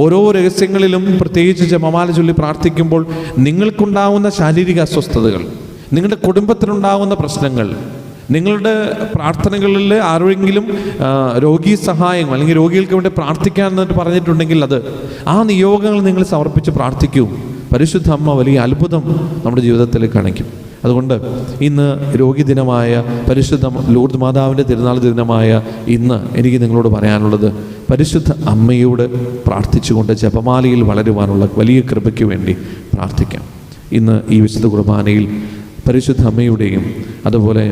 ഓരോ രഹസ്യങ്ങളിലും പ്രത്യേകിച്ച് ജപമാല ചൊല്ലി പ്രാർത്ഥിക്കുമ്പോൾ നിങ്ങൾക്കുണ്ടാവുന്ന ശാരീരിക അസ്വസ്ഥതകൾ, നിങ്ങളുടെ കുടുംബത്തിലുണ്ടാകുന്ന പ്രശ്നങ്ങൾ, നിങ്ങളുടെ പ്രാർത്ഥനകളിൽ ആരെങ്കിലും രോഗി സഹായം അല്ലെങ്കിൽ രോഗികൾക്ക് വേണ്ടി പ്രാർത്ഥിക്കാൻ എന്നിട്ട് പറഞ്ഞിട്ടുണ്ടെങ്കിൽ ആ നിയോഗങ്ങൾ നിങ്ങൾ സമർപ്പിച്ച് പ്രാർത്ഥിക്കൂ. പരിശുദ്ധ അമ്മ വലിയ അത്ഭുതം നമ്മുടെ ജീവിതത്തിൽ കാണിക്കും. അതുകൊണ്ട് ഇന്ന് രോഗി ദിനമായ പരിശുദ്ധ ലൂർദ് മാതാവിൻ്റെ തിരുനാൾ ദിനമായ ഇന്ന് എനിക്ക് നിങ്ങളോട് പറയാനുള്ളത്, പരിശുദ്ധ അമ്മയോട് പ്രാർത്ഥിച്ചുകൊണ്ട് ജപമാലയിൽ വളരുവാനുള്ള വലിയ കൃപയ്ക്ക് വേണ്ടി പ്രാർത്ഥിക്കാം. ഇന്ന് ഈ വിശുദ്ധ കുർബാനയിൽ പരിശുദ്ധ അമ്മയുടെയും അതുപോലെ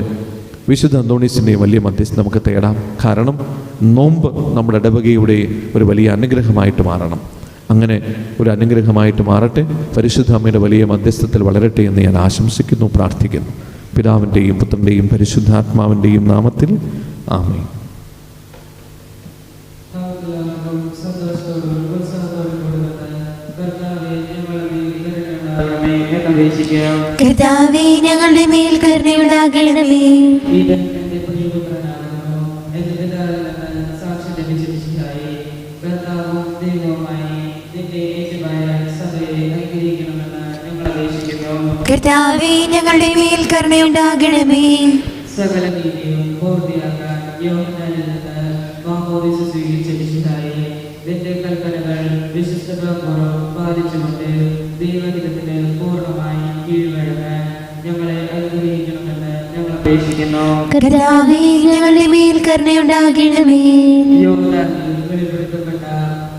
വിശുദ്ധ അന്തോണീസിൻ്റെയും വലിയ മധ്യസ്ഥം നമുക്ക് തേടാം. കാരണം നോമ്പ് നമ്മുടെ ഇടവകയുടെ ഒരു വലിയ അനുഗ്രഹമായിട്ട് മാറണം. അങ്ങനെ ഒരു അനുഗ്രഹമായിട്ട് മാറട്ടെ, പരിശുദ്ധ അമ്മയുടെ വലിയ മധ്യസ്ഥത്തിൽ വളരട്ടെ എന്ന് ഞാൻ ആശംസിക്കുന്നു, പ്രാർത്ഥിക്കുന്നു. പിതാവിൻ്റെയും പുത്രൻ്റെയും പരിശുദ്ധാത്മാവിൻ്റെയും നാമത്തിൽ ആമേൻ. കർത്താവേ, ഞങ്ങളുടെ മേൽ കരുണയുണ്ടാകണമേ. കർത്താവേ, ഞങ്ങളുടെ മേൽ കരുണയുണ്ടാകണമേ. സകല നീതിയും പൂർത്തിയാക്കാൻ യോഹന്നാനിൽ നിന്ന് മാമോദീസ സ്വീകരിച്ച വിശുദ്ധായി നിന്റെ കൽപ്പനകൾ വിശുദ്ധപൂർവ്വം പാലിച്ചുകൊണ്ട് ദൈവഹിതത്തിന് പൂർണ്ണമായി കീഴ്വഴങ്ങാൻ ഞങ്ങളെ അനുഗ്രഹിക്കണമെന്ന് ഞങ്ങൾ അപേക്ഷിക്കുന്നു. കർത്താവേ, ഞങ്ങളുടെ മേൽ കരുണയുണ്ടാകണമേ. യോഹന്നാനിൽ വെളിപ്പെടുത്തപ്പെട്ട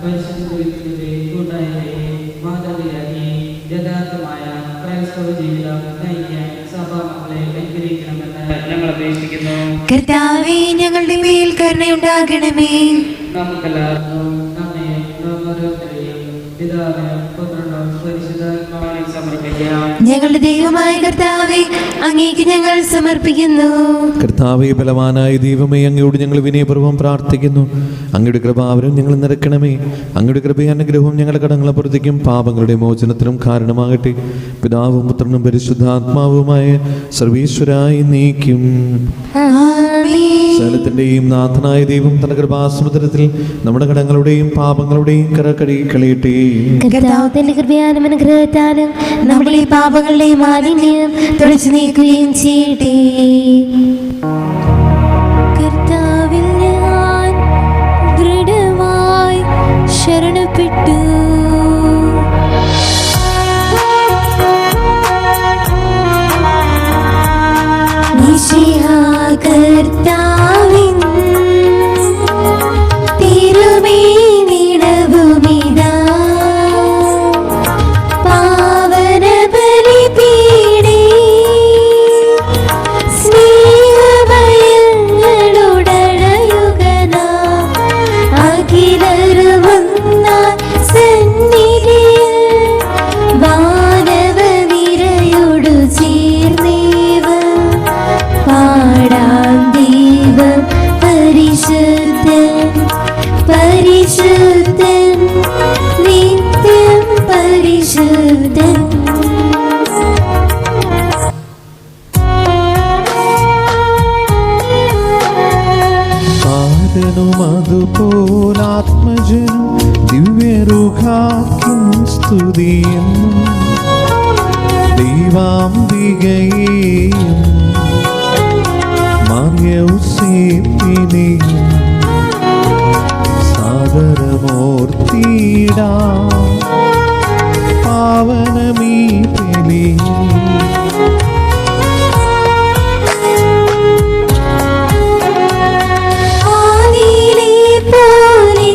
പരിശുദ്ധ ദൈവത്തിന്റെ കൂട്ടായ്മയെ മാതൃകയാക്കി യഥാർത്ഥമായ ക്രൈസ്തവ ജീവിതം നയിക്കാൻ സഭാമക്കളെ അനുഗ്രഹിക്കണമെന്ന് ഞങ്ങൾ അപേക്ഷിക്കുന്നു. കർത്താവേ, ഞങ്ങളുടെ മേൽ കരുണയുണ്ടാകണമേ. നമുക്കെല്ലാവർക്കും നമ്മെ ഓരോരുത്തരെയും പിതാവിനും പുത്രനും പരിശുദ്ധാത്മാവിനും സമർപ്പിക്കാം. ഞങ്ങളുടെ ദൈവമായ കർത്താവേ, അങ്ങേക്ക് ഞങ്ങൾ സമർപ്പിക്കുന്നു. കർത്താവേ, ബലവാനായ ദൈവമേ, അങ്ങയോട് ഞങ്ങൾ വിനയപൂർവ്വം പ്രാർത്ഥിക്കുന്നു. അങ്ങയുടെ കൃപാവരം ഞങ്ങൾ നിറയ്ക്കണമേ. അങ്ങയുടെ കൃപയും അനുഗ്രഹവും ഞങ്ങളുടെ കടങ്ങളെ പ്രതിക്കും പാപങ്ങളുടെ മോചനത്തിനും കാരണമാകട്ടെ. പിതാവും പുത്രനും പരിശുദ്ധാത്മാവുമായ സർവീശ്വരായി നീക്കും. സകലത്തിന്റെയും നാഥനായ ദൈവം തന്റെ കൃപാസമുദ്രത്തിൽ നമ്മുടെ കടങ്ങളുടെയും പാപങ്ങളുടെയും കര കഴുകി കളയട്ടെ. കർത്താവിന്റെ കൃപയാലും അനുഗ്രഹത്താലും നമ്മുടെ ഈ പാപങ്ങളുടെ മാലിന്യം തുടച്ചു നീക്കുകയും ചെയ്യട്ടെ. കർത്താവിൽ ഞാൻ ദൃഢമായി ശരണപ്പെട്ടു. കർത്താവിൻ തിരുമേനിടവുമിതാ പാവന ബലിപീഠേ, സ്നേഹഭയങ്ങളുടയുകനാ അഖിലരുമൊന്നായി സന്നിധിയിൽ വാനവനിരയോടു ചേർന്നേവ പാടാം ദൈവം പരിശുദ്ധൻ പരിശുദ്ധൻ നിത്യം പരിശുദ്ധൻ. ആദനും അതുപോലാത്മജനും ദിവ്യരുഹാക്കും സ്തുതിയെന്നും ദൈവാംബികയെയും മാർയൗസേപ്പിനെയും സാദരമൂർത്തിയിടാം. പാവനമീ ബലി ആദിയിലെ പോലെ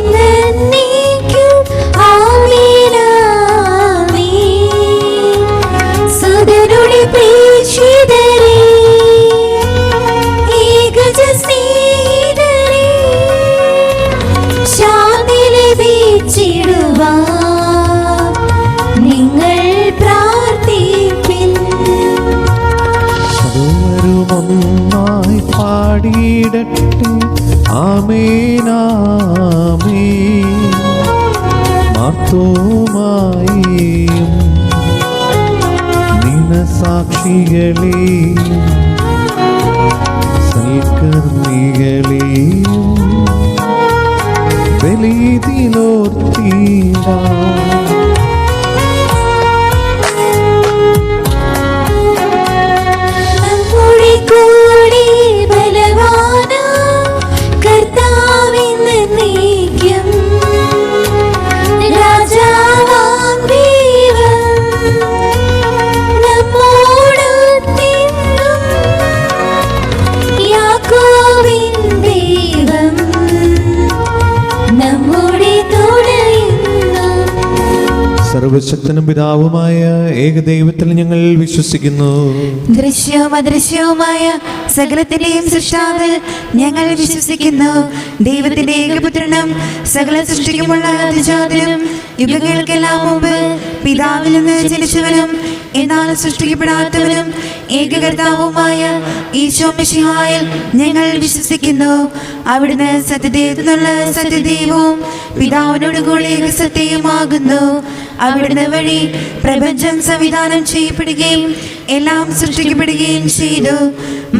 ഒന്നായി പാടിയിടട്ടെ ആമേനാമേൻ. മാർത്തോമായെയും നിനസാക്ഷികളെയും സൽക്കർമ്മികളെയും ബലിയിലോർത്തിടാം. സർവശക്തനും പിതാവുമായ ഏകദൈവത്തിൽ ഞങ്ങൾ വിശ്വസിക്കുന്നു. ദൃശ്യവും അദൃശ്യവുമായ സകലത്തിന്റെയും സൃഷ്ടാവിൽ ഞങ്ങൾ വിശ്വസിക്കുന്നു. ദൈവത്തിന്റെ ഏകപുത്രനും സകല സൃഷ്ടിക്കുമുള്ള അതിജാതനും യുഗങ്ങൾക്കെല്ലാം മുമ്പ് പിതാവിൽ നിന്ന് ജനിച്ചവനും എന്നാൽ സൃഷ്ടിക്കപ്പെടാത്തവനും ഏകകർത്താവുമായ ഈശോ മിശിഹായിൽ ഞങ്ങൾ വിശ്വസിക്കുന്നു. അവിടുന്ന് സത്യദൈവത്തിനുള്ള സത്യദൈവവും പിതാവിനോട് കൂടി ഏകസത്യവുമാകുന്നു. അവിടുന്ന് വഴി പ്രപഞ്ചം സംവിധാനം ചെയ്യപ്പെടുകയും എല്ലാം സൃഷ്ടിക്കപ്പെടുകയും ചെയ്തു.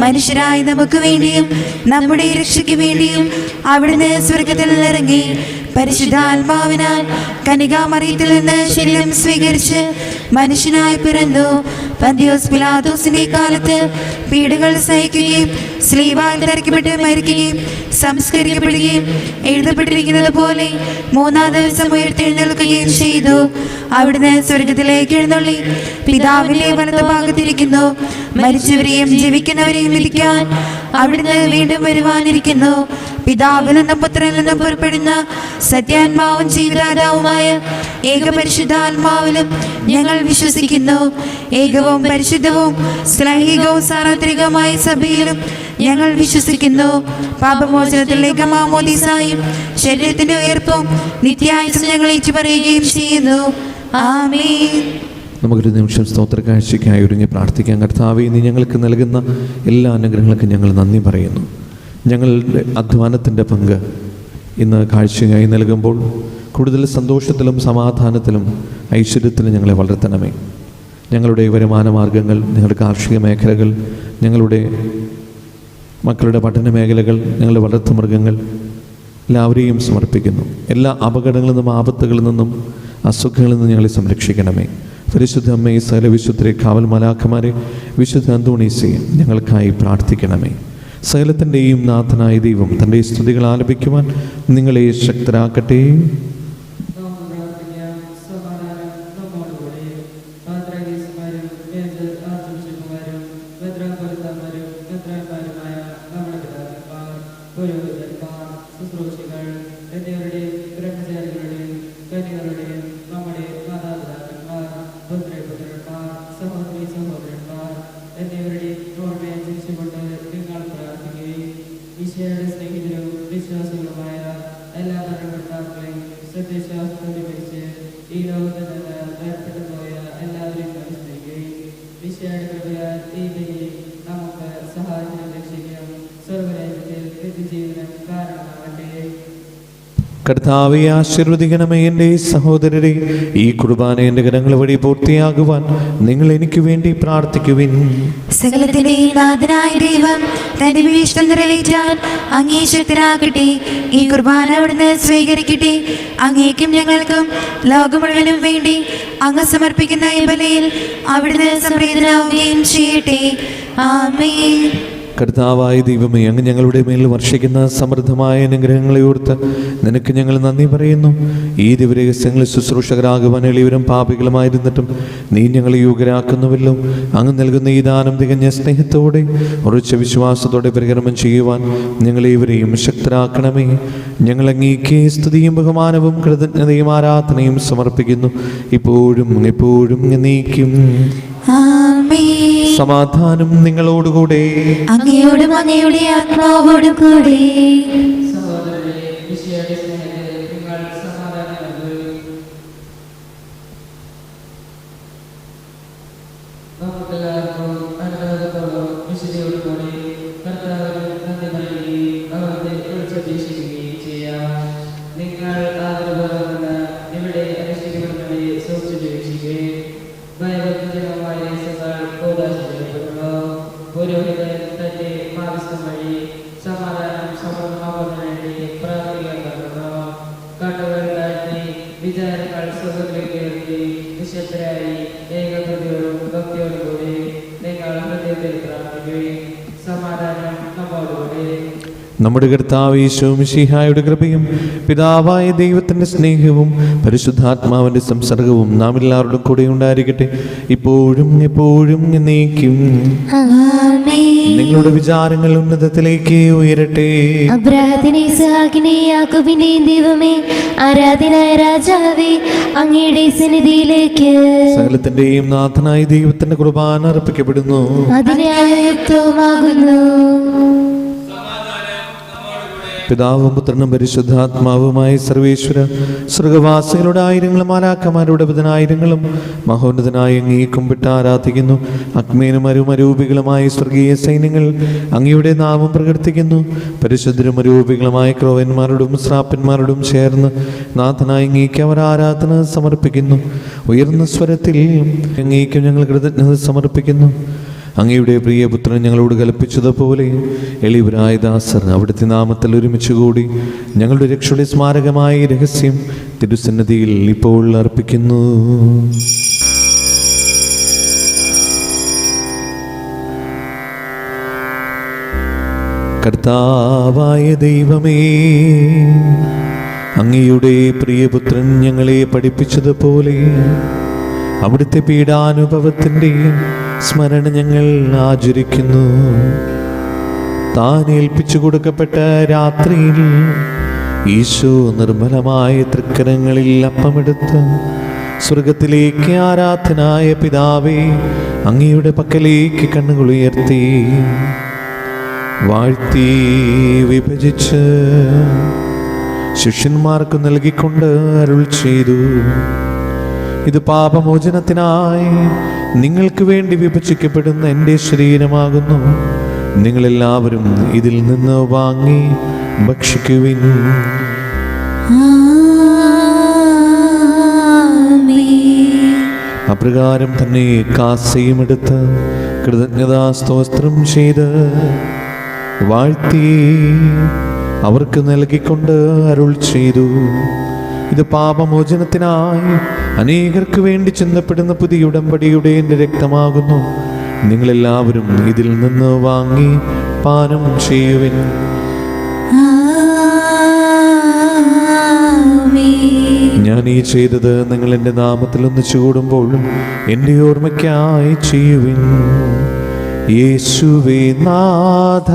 മനുഷ്യരായ നമുക്ക് വേണ്ടിയും നമ്മുടെ രക്ഷയ്ക്ക് വേണ്ടിയും അവിടുന്ന് സ്വർഗത്തിൽ ഇറങ്ങി പരിശുദ്ധാത്മാവിനാൽ കന്യകാമറിയത്തിൽ നിന്ന് ശരീരം സ്വീകരിച്ച് മനുഷ്യനായി പിറന്നു. പന്തിയോസ് പിലാത്തോസിന്റെ കാലത്ത് പീഡകൾ സഹിക്കുകയും സ്ലീബായിൽ തറയ്ക്കപ്പെട്ട് മരിക്കുകയും സംസ്കരിക്കപ്പെടുകയും എഴുതപ്പെട്ടിരിക്കുന്നത് പോലെ മൂന്നാം ദിവസം ഉയർത്തെഴുന്നേൽക്കുകയും ചെയ്തു. അവിടുന്ന് സ്വർഗത്തിലേക്ക് എഴുന്നള്ളി പിതാവിന്റെ വലതുഭാഗത്തിരിക്കുന്നു. മരിച്ചവരെയും ജീവിക്കുന്നവരെയും വിധിക്കാൻ അവിടുന്ന് വീണ്ടും വരുവാനിരിക്കുന്നു. പിതാവിൽ നിന്നും പുത്രനിൽ നിന്നും പുറപ്പെടുന്ന സത്യാത്മാവും ജീവദാതാവുമായ ഏകപരിശുദ്ധാത്മാവിലും ഞങ്ങൾ വിശ്വസിക്കുന്നു. ഏകവും പരിശുദ്ധവും ശ്ലൈഹികവും സാർവത്രികവുമായ സഭയിലും ഞങ്ങൾ വിശ്വസിക്കുന്നു. പാപമോചനത്തിലേക്ക് മാമോദീസായും ശരീരത്തിന്റെ ഉയർപ്പും നിത്യായുസ്സും ഞങ്ങൾ ഏറ്റുപറയുകയും ചെയ്യുന്നു. ആമേൻ. നമുക്കൊരു നിമിഷം സ്തോത്ര കാഴ്ചയ്ക്കായി ഒരുങ്ങി പ്രാർത്ഥിക്കാം. കർത്താവേ, നീ ഞങ്ങൾക്ക് നൽകുന്ന എല്ലാ അനുഗ്രഹങ്ങൾക്കും ഞങ്ങൾ നന്ദി പറയുന്നു. ഞങ്ങളുടെ അധ്വാനത്തിൻ്റെ പങ്ക് ഇന്ന് കാഴ്ചയായി നൽകുമ്പോൾ കൂടുതൽ സന്തോഷത്തിലും സമാധാനത്തിലും ഐശ്വര്യത്തിലും ഞങ്ങളെ വളർത്തണമേ. ഞങ്ങളുടെ വരുമാന മാർഗങ്ങൾ, ഞങ്ങളുടെ കാർഷിക മേഖലകൾ, ഞങ്ങളുടെ മക്കളുടെ പഠന മേഖലകൾ, ഞങ്ങളുടെ വളർത്തുമൃഗങ്ങൾ എല്ലാവരെയും സമർപ്പിക്കുന്നു. എല്ലാ അപകടങ്ങളിൽ നിന്നും ആപത്തുകളിൽ നിന്നും അസുഖങ്ങളിൽ നിന്നും ഞങ്ങളെ സംരക്ഷിക്കണമേ. പരിശുദ്ധ അമ്മയെ, സകല വിശുദ്ധരെ, കാവൽ മലാഖമാരെ, വിശുദ്ധ അന്തോണീസയെ ഞങ്ങൾക്കായി പ്രാർത്ഥിക്കണമേ. സകലത്തിൻ്റെയും നാഥനായ ദൈവം തൻ്റെ സ്തുതികൾ ആലപിക്കുവാൻ നിങ്ങളെ ശക്തരാക്കട്ടെ. കർത്താവെ, ആശീർവദിക്കണമേ. എൻ്റെ സഹോദരരെ, ഈ കുർബാന എൻ്റെ കരങ്ങൾ വഴി പൂർത്തിയാകുവാൻ നിങ്ങൾ എനിക്ക് വേണ്ടി പ്രാർത്ഥിക്കുവിൻ. സകലത്തിന്റെയും നാഥനായ ദൈവം തന്റെ വിശിഷ്ടം നിറവേറ്റാൻ അങ്ങേ ശക്തരാകട്ടെ. ഈ കുർബാന അവിടുന്ന് സ്വീകരിക്കട്ടെ. അങ്ങേക്കും ഞങ്ങൾക്കും ലോകം മുഴുവനും വേണ്ടി അങ്ങ് സമർപ്പിക്കുന്ന ഈ ബലിയിൽ അവിടുന്ന് സംപ്രീതനാവുകയും ചെയ്യട്ടെ. ആമേൻ. കർത്താവായ ദൈവമേ, അങ്ങ് ഞങ്ങളുടെ മേൽ വർഷിക്കുന്ന സമൃദ്ധമായ അനുഗ്രഹങ്ങളെ ഓർത്ത് നിനക്ക് ഞങ്ങൾ നന്ദി പറയുന്നു. ഈ ദിവരഹസ്യങ്ങളിൽ ശുശ്രൂഷകരാകുവാൻ എളിയവരും പാപികളുമായിരുന്നിട്ടും നീ ഞങ്ങളെ യോഗ്യരാക്കുന്നുവല്ലോ. അങ്ങ് നൽകുന്ന ഈ ദാനം തികഞ്ഞ സ്നേഹത്തോടെ ഉറച്ച വിശ്വാസത്തോടെ പരികർമ്മം ചെയ്യുവാൻ ഞങ്ങളേവരെയും ശക്തരാക്കണമേ. ഞങ്ങൾ അങ്ങേക്ക് സ്തുതിയും ബഹുമാനവും കൃതജ്ഞതയും ആരാധനയും സമർപ്പിക്കുന്നു, ഇപ്പോഴും എപ്പോഴും എന്നേക്കും. സമാധാനം നിങ്ങളോടുകൂടെ. അങ്ങയോടും അങ്ങയുടെ ആത്മാവോടും കൂടെ. നമുക്കെല്ലാവർക്കും അനുഗ്രഹത്തോടും വിശുദ്ധിയോടുകൂടി മാധ്യസ്ഥം വഴി സമാധാനം സമൃദ്ധമാകുന്നതിന് വേണ്ടി പ്രാർത്ഥിക്കപ്പെടുന്നു. കണ്ടുവരുത്താറ്റി വിചാരങ്ങൾ സുഖത്തിലേക്ക് ഉയർത്തി നിശബ്ദരായി ഏകബുദ്ധിയോടും ഭക്തിയോടും കൂടി നിങ്ങൾ ഹൃദയത്തിൽ പ്രാർത്ഥിക്കുകയും സമാധാനം നമ്മോടുകൂടി. നമ്മുടെ കർത്താവ് യേശു മിശിഹായുടെ കൃപയും പിതാവായ ദൈവത്തിൻ്റെ സ്നേഹവും പരിശുദ്ധാത്മാവിൻ്റെ സംസർഗവും നാം എല്ലാവരുടെയും കൂടെ ഉണ്ടായിരിക്കട്ടെ, ഇപ്പോഴും എപ്പോഴും എന്നേക്കും. നിങ്ങളുടെ വിചാരങ്ങൾ ഉന്നതത്തിലേക്ക് ഉയരട്ടെ. അബ്രാഹത്തിനെ ഇസ്ഹാക്കിനെ യാക്കോബിന്റെയും ദൈവമേ, ആരാധനായ രാജാവേ, അങ്ങയുടെ സന്നിധിയിലേക്ക് സകലത്തിന്റെയും നാഥനായ ദൈവത്തിന്റെ കുർബാന അർപ്പിക്കപ്പെടുന്നു. അതിനായ യുക്തവുമാകുന്നു. പിതാവും പുത്രനും പരിശുദ്ധാത്മാവുമായ സർവേശ്വര, സ്വർഗവാസികളുടെ ആയിരങ്ങളും മാലാഖമാരുടെ പതിനായിരങ്ങളും മഹോന്നതനായ അങ്ങയെ കുമ്പിട്ട് ആരാധിക്കുന്നു. അഗ്മേനും അരൂപികളുമായ സ്വർഗീയ സൈന്യങ്ങൾ അങ്ങയുടെ നാമം പ്രകീർത്തിക്കുന്നു. പരിശുദ്ധരും അരൂപികളുമായ ക്രോവന്മാരോടും ശ്രാപ്പന്മാരോടും ചേർന്ന് നാഥനായ അങ്ങേക്ക് അവർ ആരാധന സമർപ്പിക്കുന്നു. ഉയർന്ന സ്വരത്തിൽ അങ്ങേക്ക് ഞങ്ങൾ കൃതജ്ഞത സമർപ്പിക്കുന്നു. അങ്ങയുടെ പ്രിയപുത്രൻ ഞങ്ങളോട് കൽപ്പിച്ചതുപോലെ എളിയവരായ ദാസർ അവിടുത്തെ നാമത്തിൽ ഒരുമിച്ചുകൂടി ഞങ്ങളുടെ രക്ഷയുടെ സ്മാരകമായ രഹസ്യം തിരുസന്നിധിയിൽ ഇപ്പോൾ അർപ്പിക്കുന്നു. കർത്താവായ ദൈവമേ, അങ്ങയുടെ പ്രിയപുത്രൻ ഞങ്ങളെ പഠിപ്പിച്ചതുപോലെ അവിടുത്തെ പീഡാനുഭവത്തിൻ്റെ സ്മരണ ഞങ്ങൾ ആചരിക്കുന്നു. താൻ ഏൽപ്പിച്ചു കൊടുക്കപ്പെട്ട രാത്രിയിൽ ഈശോ നിർമ്മലമായ തൃക്കരങ്ങളിൽ അപ്പമെടുത്ത് സ്വർഗത്തിലേക്ക് ആരാധനായ പിതാവേ, അങ്ങയുടെ പക്കലേക്ക് കണ്ണുകൾ ഉയർത്തി വാഴ്ത്തി വിഭജിച്ച് ശിഷ്യന്മാർക്ക് നൽകിക്കൊണ്ട് അരുൾ ചെയ്തു, ഇത് പാപമോചനത്തിനായി നിങ്ങൾക്ക് വേണ്ടി വിഭജിക്കപ്പെടുന്ന എൻ്റെ ശരീരമാകുന്നു. നിങ്ങളെല്ലാവരും ഇതിൽ നിന്ന് വാങ്ങി ഭക്ഷിക്കുവിൻ. അപ്രകാരം തന്നെ കാസയും എടുത്ത് കൃതജ്ഞതാ സ്തോത്രം ചെയ്ത് വാഴ്ത്തി അവർക്ക് നൽകിക്കൊണ്ട് അരുൾ ചെയ്തു, ഇത് പാപമോചനത്തിനായി അനേകർക്ക് വേണ്ടി ചിന്തപ്പെടുന്ന പുതിയ ഉടമ്പടിയുടെ എൻ്റെ രക്തമാകുന്നു. നിങ്ങളെല്ലാവരും ഇതിൽ നിന്ന് വാങ്ങി പാനം ചെയ്യുവിൻ. ഞാൻ ഈ ചെയ്തത് നിങ്ങൾ എൻ്റെ നാമത്തിൽ ഒന്നിച്ചു കൂടുമ്പോൾ എൻ്റെ ഓർമ്മയ്ക്കായി ചെയ്യുവിൻ. യേശുവേ നാഥ,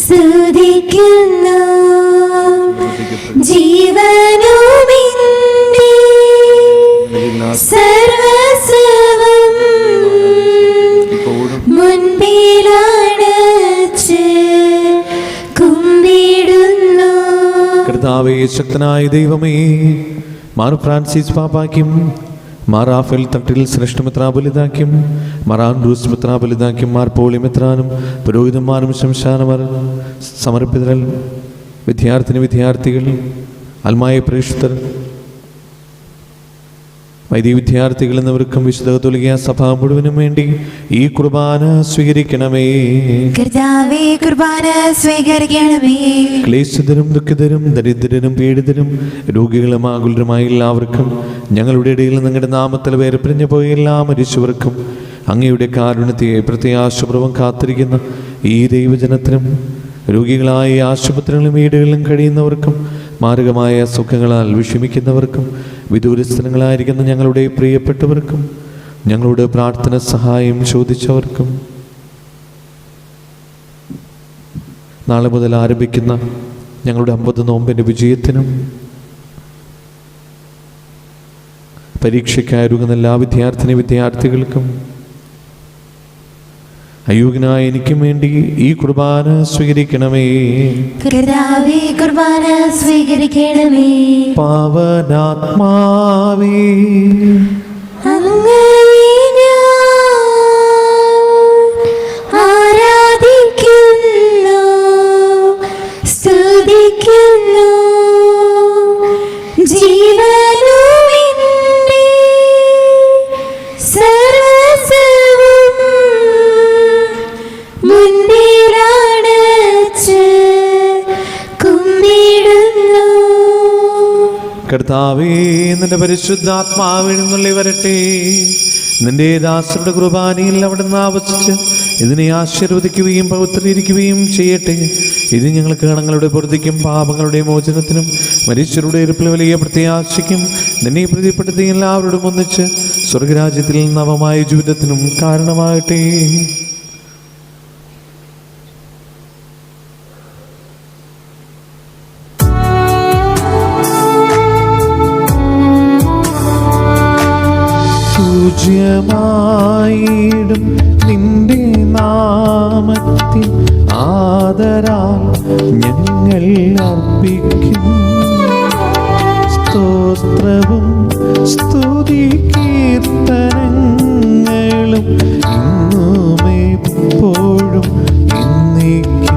സ്തുതിക്കുന്നു. ജീവനുമിന്റെ സർവസ്വം മുൻപിലണച്ച് കുമ്പിടുന്നു. കർത്താവേ, ശക്തനായ ദൈവമേ, മാർ ഫ്രാൻസിസ് പാപ്പായ്ക്കും മാർ റാഫേൽ തട്ടിൽ ശ്രേഷ്ഠ മെത്രാപൊലീത്തായ്ക്കും മാർ ആൻഡ്രൂസ് മെത്രാപൊലീത്തായ്ക്കും മാർ പോളി മെത്രാനും പുരോഹിതന്മാരും ശംശാനമാർ സമർപ്പിതരൽ വിദ്യാർത്ഥികൾ അൽമായ പ്രേക്ഷിതർ വൈദിക വിദ്യാർത്ഥികൾ എന്നിവർക്കും വിശുദ്ധ കത്തോലിക്കാ സഭ മുഴുവനും വേണ്ടി ഈ കുർബാന സ്വീകരിക്കണമേ. കർത്താവേ, കുർബാന സ്വീകരിക്കണമേ. ക്ലേശിതരും ദുഃഖിതരും ദരിദ്രരും പീഡിതരും രോഗികളും ആകുലരുമായ എല്ലാവർക്കും, ഞങ്ങളുടെ ഇടയിൽ നിങ്ങളുടെ നാമത്തിൽ വേർപിരിഞ്ഞു പോയ എല്ലാ മരിച്ചവർക്കും, അങ്ങയുടെ കാരുണ്യത്തെ പ്രത്യാശപൂർവ്വം കാത്തിരിക്കുന്ന ഈ ദൈവജനത്തിനും, രോഗികളായ ആശുപത്രികളിലും വീടുകളിലും കഴിയുന്നവർക്കും, മാരകമായ സുഖങ്ങളാൽ വിഷമിക്കുന്നവർക്കും, വിദൂരസ്ഥലങ്ങളായിരിക്കുന്ന ഞങ്ങളുടെ പ്രിയപ്പെട്ടവർക്കും, ഞങ്ങളുടെ പ്രാർത്ഥന സഹായം ചോദിച്ചവർക്കും, നാളെ മുതൽ ആരംഭിക്കുന്ന ഞങ്ങളുടെ 50 നോമ്പിൻ്റെ വിജയത്തിനും, പരീക്ഷയ്ക്കായൊരുങ്ങുന്ന എല്ലാ വിദ്യാർത്ഥികൾക്കും, അയോഗ്യനായ എനിക്കും വേണ്ടി ഈ കുർബാന സ്വീകരിക്കണമേ. കർത്താവേ, കുർബാന സ്വീകരിക്കണമേ. പാവനാത്മാവേ, അങ്ങയെ ഞാൻ ആരാധിക്കുന്നു, സ്തുതിക്കുന്നു. ജീവൻ കർത്താവേ, നിന്റെ പരിശുദ്ധാത്മാവിൽ നിന്നുള്ളി വരട്ടെ. നിന്റെ ദാസരുടെ കുർബാനയിൽ അവിടുന്ന് ആവസിച്ച് ഇതിനെ ആശീർവദിക്കുകയും പവിത്രീകരിക്കുകയും ചെയ്യട്ടെ. ഇത് ഞങ്ങൾക്ക് കടങ്ങളുടെ പൊറുതിക്കും പാപങ്ങളുടെ മോചനത്തിനും മനുഷ്യരുടെ ഇരിപ്പിൽ വലിയ പ്രത്യാശയ്ക്കും നിന്നെ പ്രീതിപ്പെടുത്തി എല്ലാവരോടും ഒന്നിച്ച് സ്വർഗരാജ്യത്തിൽ നവമായ ജീവിതത്തിനും കാരണമാകട്ടെ. പൂജ്യമായിടും നിന്റെ നാമത്തിൽ ആദരാൽ ഞങ്ങൾ അർപ്പിക്കും സ്തോത്രവും സ്തുതി കീർത്തനങ്ങളും ഇന്നും എപ്പോഴും എന്നേക്കും.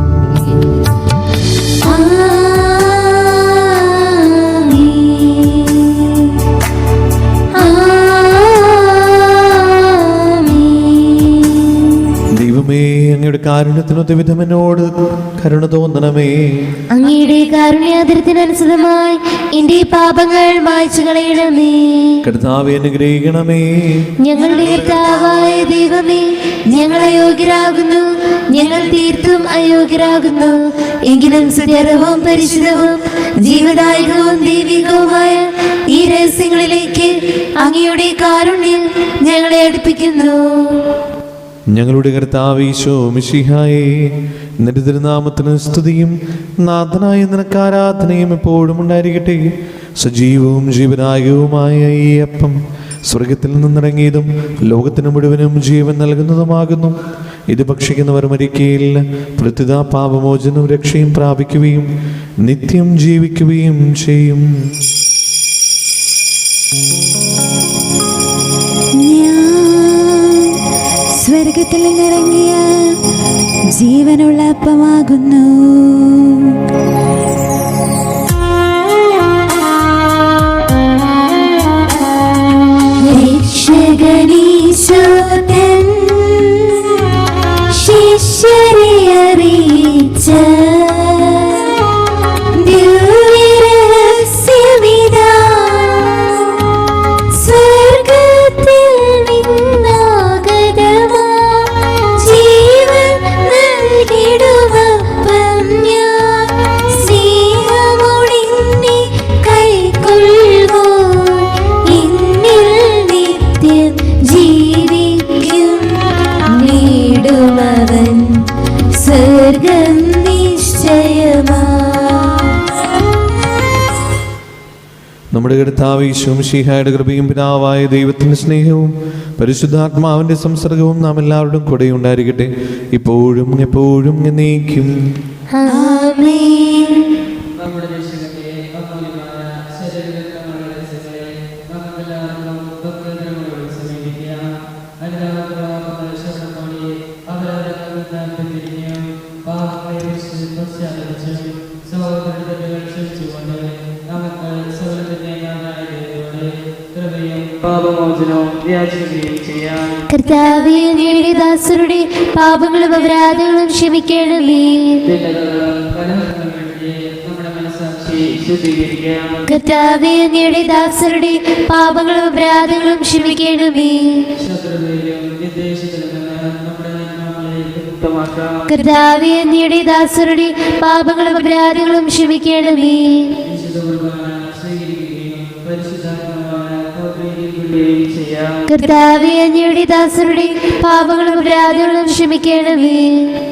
അങ്ങയുടെ കാരുണ്യത്തിനൊത്ത വിധം എന്നോട് കരുണ തോന്നണമേ. അങ്ങയുടെ കാരുണ്യാതിരത്തിനനുസൃതമായി എന്റെ പാപങ്ങൾ മായ്ച്ചു കളയണമേ. കർത്താവേ, അനുഗ്രഹിക്കണമേ. ഞങ്ങളുടെ കർത്താവായ ദൈവമേ, ഞങ്ങൾ അയോഗ്യരാകുന്നു, ഞങ്ങൾ തീർത്തും അയോഗ്യരാകുന്നു. എങ്കിലും സുന്ദരവും പരിശുദ്ധവും ജീവദായകവും ദൈവികവുമായ ഈ രഹസ്യങ്ങളിലേക്ക് അങ്ങയുടെ കാരുണ്യം ഞങ്ങളെ അടുപ്പിക്കുന്നു. ഞങ്ങളുടെ കർത്താവ് ഈശോ മിശിഹായേ, നിന്റെ തിരുനാമത്തിന് സ്തുതിയും നാഥനായ നിനക്ക് ആരാധനയും എപ്പോഴും ഉണ്ടായിരിക്കട്ടെ. സജീവവും ജീവനായകവുമായ ഈ അപ്പം സ്വർഗത്തിൽ നിന്നിറങ്ങിയതും ലോകത്തിന് മുഴുവനും ജീവൻ നൽകുന്നതുമാകുന്നു. ഇത് ഭക്ഷിക്കുന്നവർ മരിക്കുകയില്ല, പ്രത്യുത പാപമോചനവും രക്ഷയും പ്രാപിക്കുകയും നിത്യം ജീവിക്കുകയും ചെയ്യും. സ്വർഗത്തിൽ നിന്നിറങ്ങിയ ജീവനുള്ള അപ്പമാകുന്നു. രക്ഷകനീശോതൻ ശിഷ്യരെ അറിയിച്ച ദിവ്യരഹസ്യമിതാ, സ്വർഗത്തിൽ നിന്നാഗതമാ ജീവൻ നൽകിടുമപ്പം ഞാൻ. സ്നേഹമോടിന്നെ കൈക്കൊള്ളുവോ, എന്നിൽ നിത്യം ജീവിക്കും. നേടുമവൻ സ്വർഗം നിശ്ചയമാ. നമ്മുടെ കർത്താവ് ഈശോ മിശിഹായുടെ കൃപയും പിതാവായ ദൈവത്തിന്റെ സ്നേഹവും പരിശുദ്ധാത്മാവിന്റെ സംസർഗവും നാം എല്ലാവരുടെയും കൂടെ ഉണ്ടായിരിക്കട്ടെ, ഇപ്പോഴും എപ്പോഴും എന്നേക്കും. ആമേൻ. നമ്മുടെ രക്ഷകന്റെ അമൂല്യമായ ശരീരങ്ങളുടെ രഹസ്യങ്ങളെ നമുക്കെല്ലാവർക്കും ഭക്തജനങ്ങളോട് സമീപിക്കാം. അനുരാഗപൂർവ്വം ശരണത്തോടെ അവരവരുടെ താല്പര്യം പാപങ്ങളെ പശ്ചാത്തലിച്ചും സഹോദരങ്ങൾ ക്ഷമിച്ചുകൊണ്ട് നമുക്ക് സകലത്തിന്റെ നാഥായ കൃപയും പാപമോചനവും യാചിക്കുകയും ചെയ്യാം. കർത്താവേ, അങ്ങയുടെ ദാസരുടെ പാപങ്ങളും അപരാധങ്ങളും ക്ഷമിക്കണമേ. നമ്മുടെ മനസ്സാക്ഷി ശുദ്ധീകരിക്കാം. കർത്താവേ, അങ്ങയുടെ ദാസരുടെ പാപങ്ങളും അപരാധങ്ങളും ക്ഷമിക്കണമേ. ശത്രുതയിലും വിദ്വേഷത്തിലും നിന്ന് നമ്മുടെ നമ്മളെ മുക്തമാക്കാം. കർത്താവേ, അങ്ങയുടെ ദാസരുടെ പാപങ്ങളും അപരാധങ്ങളും ക്ഷമിക്കണമേ. വിശുദ്ധ കുർബാന സ്വീകരിക്കുകയും പരിശുദ്ധാത്മാവായ പൗത്രീകരിക്കുകയും ചെയ്യാം. കർത്താവേ, അങ്ങയുടെ ദാസരുടെ പാപങ്ങളും അപരാധങ്ങളും ക്ഷമിക്കണമേ.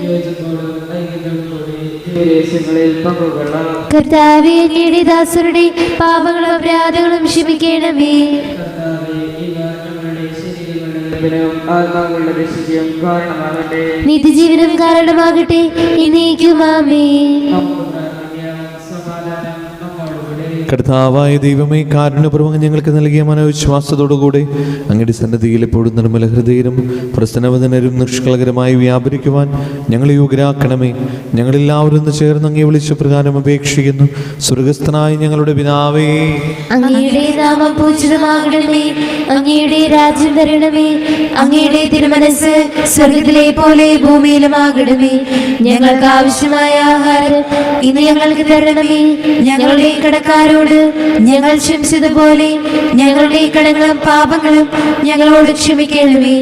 യോജിപ്പോടും ഐക്യത്തോടുകൂടി ദിവ്യരഹസ്യങ്ങളിൽ പങ്കുകൊള്ളാം. കർത്താവേ, അങ്ങയുടെ ദാസരുടെ പാപങ്ങളും അപരാധങ്ങളും ക്ഷമിക്കണമേ. കർത്താവേ, ഇവ ഞങ്ങളുടെ ശരീരങ്ങളുടെ ബലവും ആത്മാക്കളുടെ രക്ഷയും കാരണമാകട്ടെ. നിത്യജീവനം കാരണമാകട്ടെ, എന്നേക്കും ആമേൻ. നമുക്ക് പ്രാർത്ഥിക്കാം. സമാധാനം നമ്മോടുകൂടെ. കർത്താവായ ദൈവമേ, കാരുണ്യപൂർവ്വം ഞങ്ങൾക്ക് നൽകിയ മനോവിശ്വാസത്തോടുകൂടെ അങ്ങയുടെ സന്നദ്ധിയിൽ എപ്പോഴും നിർമ്മല ഹൃദയരും പ്രസന്നവദനരും നിഷ്കളങ്കരമായി വ്യാപരിക്കുവാൻ ഞങ്ങളെ യോഗ്യരാക്കണമേ. ഞങ്ങളെല്ലാവരും ഒന്ന് ചേർന്ന് അങ്ങേ വിളിച്ച പ്രകാരം അപേക്ഷിക്കുന്നു. സ്വർഗസ്ഥനായ ഞങ്ങളുടെ പിതാവേ, അങ്ങയുടെ നാമം പൂജിതമാകണമേ. അങ്ങയുടെ രാജ്യം വരണമേ. അങ്ങയുടെ തിരുമനസ് സ്വർഗത്തിലെ പോലെ ഭൂമിയിലുമാകണമേ. ഞങ്ങൾക്ക് ആവശ്യമായ ആഹാരം ഇന്ന് ഞങ്ങൾക്ക് തരണമേ. ഞങ്ങളുടെ കടക്കാരോട് ഞങ്ങളോട് ഞങ്ങൾ ക്ഷമിച്ചതുപോലെ ഞങ്ങളുടെ കടങ്ങളും പാപങ്ങളും ഞങ്ങളോട് ക്ഷമിക്കണമേ.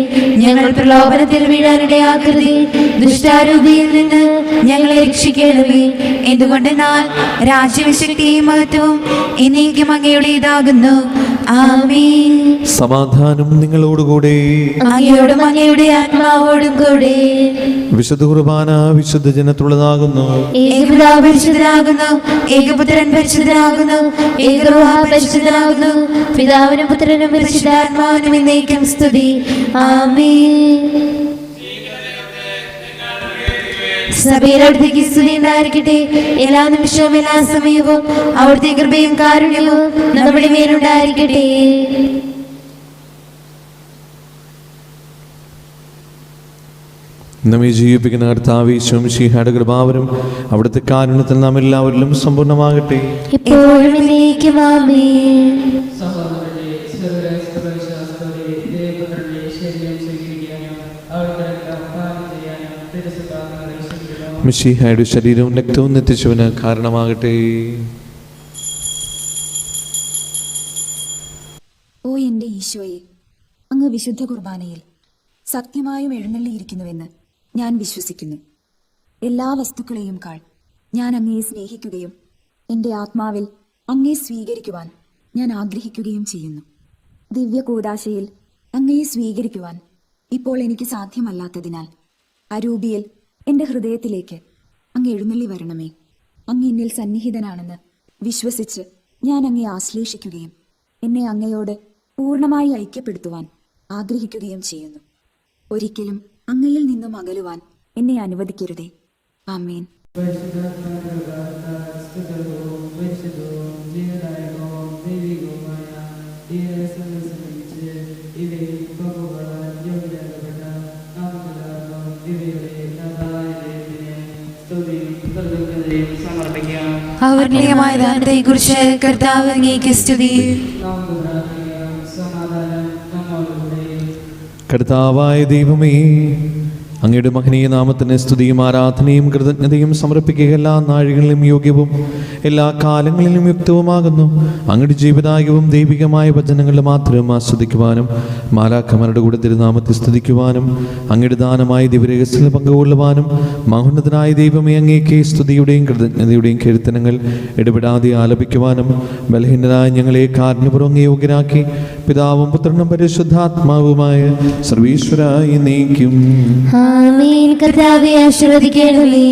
ഞങ്ങൾ പ്രലോഭനത്തിൽ വീഴാനിടയാക്കരുതേ, ദുഷ്ടാരൂപിയിൽ നിന്ന് ഞങ്ങളെ രക്ഷിക്കണമേ. എന്തുകൊണ്ടെന്നാൽ രാജ്യവും ശക്തിയും മഹത്വവും എന്നേക്കും അങ്ങയുടേതാകുന്നു. ആമേൻ. സമാധാനം നിങ്ങളോടുകൂടെ. അങ്ങയോടും അങ്ങയുടെ ആത്മാവോടും കൂടെ. വിശുദ്ധ കുർബാന വിശുദ്ധ ജനത്തുള്ളതാകുന്നു. ഏകപിതാവ് പരിശുദ്ധനാകുന്നു, ഏകപുത്രൻ പരിശുദ്ധനാകുന്നു, ഏകരൂഹ പരിശുദ്ധനാകുന്നു. പിതാവിനും പുത്രനും പരിശുദ്ധാത്മാവിനും എന്നേക്കും സ്തുതി. ആമേൻ. സഭയിൽ അവിടുത്തേക്ക് സ്തുതി ഉണ്ടായിരിക്കട്ടെ. എല്ലാ നിമിഷവും എല്ലാ സമയവും അവിടുത്തെ കൃപയും കാരുണ്യവും നമ്മുടെ മേലുണ്ടായിരിക്കട്ടെ. നമ്മെ ജീവിപ്പിക്കുന്ന കർത്താവേ ഈശോ മിശിഹായുടെ കൃപാവരം അവിടുത്തെ കാരുണ്യത്തിൽ നാം എല്ലാവരിലും സമ്പൂർണ്ണമാകട്ടെ. ഇപ്പോഴും എന്നേക്കും ആമേൻ. സഹോദരനെ സർവ്വശാസ്ത്രീയ ദേവപുത്രന്റെ ശരീരം സ്വീകരിക്കാനും അവിടുത്തെ രക്തം പാനം ചെയ്യാനും തിരുസഭാംഗങ്ങളെ ക്ഷണിക്കുന്നു. മിശിഹായുടെ ശരീരവും രക്തവും നിത്യശിവന് കാരണമാകട്ടെ. ഓ എൻ്റെ ഈശോയെ, അങ്ങ് വിശുദ്ധ കുർബാനയിൽ സത്യമായും എഴുന്നള്ളിയിരിക്കുന്നുവെന്ന് ഞാൻ വിശ്വസിക്കുന്നു. എല്ലാ വസ്തുക്കളെയും കാൾ ഞാൻ അങ്ങയെ സ്നേഹിക്കുകയും എൻ്റെ ആത്മാവിൽ അങ്ങയെ സ്വീകരിക്കുവാൻ ഞാൻ ആഗ്രഹിക്കുകയും ചെയ്യുന്നു. ദിവ്യ കൂദാശയിൽ അങ്ങയെ സ്വീകരിക്കുവാൻ ഇപ്പോൾ എനിക്ക് സാധ്യമല്ലാത്തതിനാൽ അരൂപിയിൽ എൻ്റെ ഹൃദയത്തിലേക്ക് അങ്ങ് എഴുന്നള്ളി വരണമേ. അങ്ങ് എന്നിൽ സന്നിഹിതനാണെന്ന് വിശ്വസിച്ച് ഞാൻ അങ്ങയെ ആശ്ലേഷിക്കുകയും എന്നെ അങ്ങയോട് പൂർണ്ണമായി ഐക്യപ്പെടുത്തുവാൻ ആഗ്രഹിക്കുകയും ചെയ്യുന്നു. ഒരിക്കലും അങ്ങയിൽ നിന്നും അകലുവാൻ എന്നെ അനുവദിക്കരുതേ. ആമേൻ. പരിശുദ്ധവും പരിശുദ്ധവും ജീവദായകവും ദൈവികവുമായ ഈ രഹസ്യങ്ങൾ സംബന്ധിച്ച് ഇവയിൽ പങ്കുകൊള്ളാൻ യോഗ്യരാക്കപ്പെട്ട നാമങ്ങളാകും ഇവയുടെ നാഥായ ദൈവത്തിന് സ്തുതിയും കൃതജ്ഞതയും സമർപ്പിക്കാം. അവർണീയമായ ദാനത്തെക്കുറിച്ച് കർത്താവ് അങ്ങേക്ക് സ്തുതി. നമുക്ക് പ്രാർത്ഥിക്കാം. സമാധാനം നമ്മോടുകൂടെ. കർത്താവായ ദൈവമേ, അങ്ങയുടെ മഹനീയ നാമത്തിന് സ്തുതിയും ആരാധനയും കൃതജ്ഞതയും സമർപ്പിക്കുക എല്ലാ നാഴികളിലും യോഗ്യവും എല്ലാ കാലങ്ങളിലും യുക്തവുമാകുന്നു. അങ്ങയുടെ ജീവദായകവും ദൈവികമായ വചനങ്ങൾ മാത്രം ആസ്വദിക്കുവാനും മാലാഖമാരുടെ കൂടെ തിരുനാമത്തെ സ്തുതിക്കുവാനും അങ്ങയുടെ ദാനമായ ദിവ്യരഹസ്യത്തിൽ പങ്കുകൊള്ളുവാനും മഹോന്നതനായ ദൈവമേ, അങ്ങേക്ക് സ്തുതിയുടെയും കൃതജ്ഞതയുടെയും കീർത്തനങ്ങൾ ഇടപെടാതെ ആലപിക്കുവാനും ബലഹീനരായ ഞങ്ങളെ കാരുണ്യപൂർവ്വം യോഗ്യരാക്കി പിതാവും പുത്രനും പരിശുദ്ധാത്മാവുമായ സർവീശ്വരായി നീക്കും. ആമേൻ. കർത്താവേ ആശീർവദിക്കണമേ.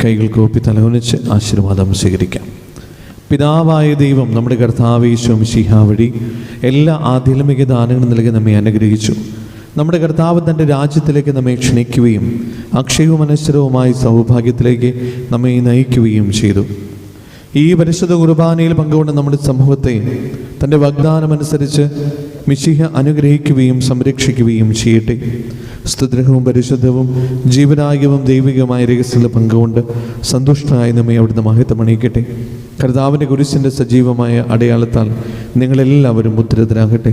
കൈകൾ കൂപ്പി തലകുനിച്ച് ആശീർവാദം സ്വീകരിക്കാം. പിതാവായ ദൈവം നമ്മുടെ കർത്താവ് ഈശോ മിശിഹാ വഴി എല്ലാ ആധ്യാത്മിക ദാനങ്ങളും നൽകി നമ്മെ അനുഗ്രഹിച്ചു. നമ്മുടെ കർത്താവ് തൻ്റെ രാജ്യത്തിലേക്ക് നമ്മെ ക്ഷണിക്കുകയും അക്ഷയവും അനശ്വരവുമായ സൗഭാഗ്യത്തിലേക്ക് നമ്മെ നയിക്കുകയും ചെയ്തു. ഈ പരിശുദ്ധ കുർബാനയിൽ പങ്കുകൊണ്ട് നമ്മുടെ സമൂഹത്തെ തൻ്റെ വാഗ്ദാനമനുസരിച്ച് മിശിഹ അനുഗ്രഹിക്കുകയും സംരക്ഷിക്കുകയും ചെയ്യട്ടെ. സ്തുതിർഹവും പരിശുദ്ധവും ജീവനായകവും ദൈവികമായ രഹസ്യത്തിൽ പങ്കുകൊണ്ട് സന്തുഷ്ടനായി നമ്മെ അവിടുന്ന് മഹത്വമണിയിക്കട്ടെ. കർത്താവിൻ്റെ കുരിശിൻ്റെ സജീവമായ അടയാളത്താൽ നിങ്ങളെല്ലാവരും മുദ്രിതരാകട്ടെ.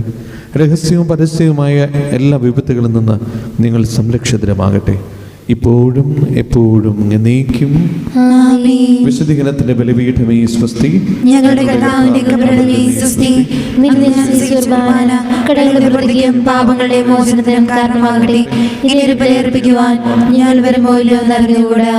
രഹസ്യവും പരസ്യവുമായ എല്ലാ വിപത്തുകളിൽ നിന്ന് നിങ്ങൾ സംരക്ഷിതരമാകട്ടെ, ഇപ്പോഴും എപ്പോഴും എന്നേക്കും. വിശുദ്ധീകരണത്തിന്റെ ബലിപീഠമേ സ്വസ്തി. ഞങ്ങളുടെ കർത്താവിന്റെ കൃപയുടെ സ്തുതി. കുർബാന കടങ്ങളുടെ പ്രതിയും പാപങ്ങളുടെ മോചനത്തിനും കാരണമാകട്ടെ. ഇനി ഒരു ബലിയർപ്പിക്കുവാൻ ഞാൻ വരുമ്പോഴോ എന്നറിഞ്ഞുകൂടാ.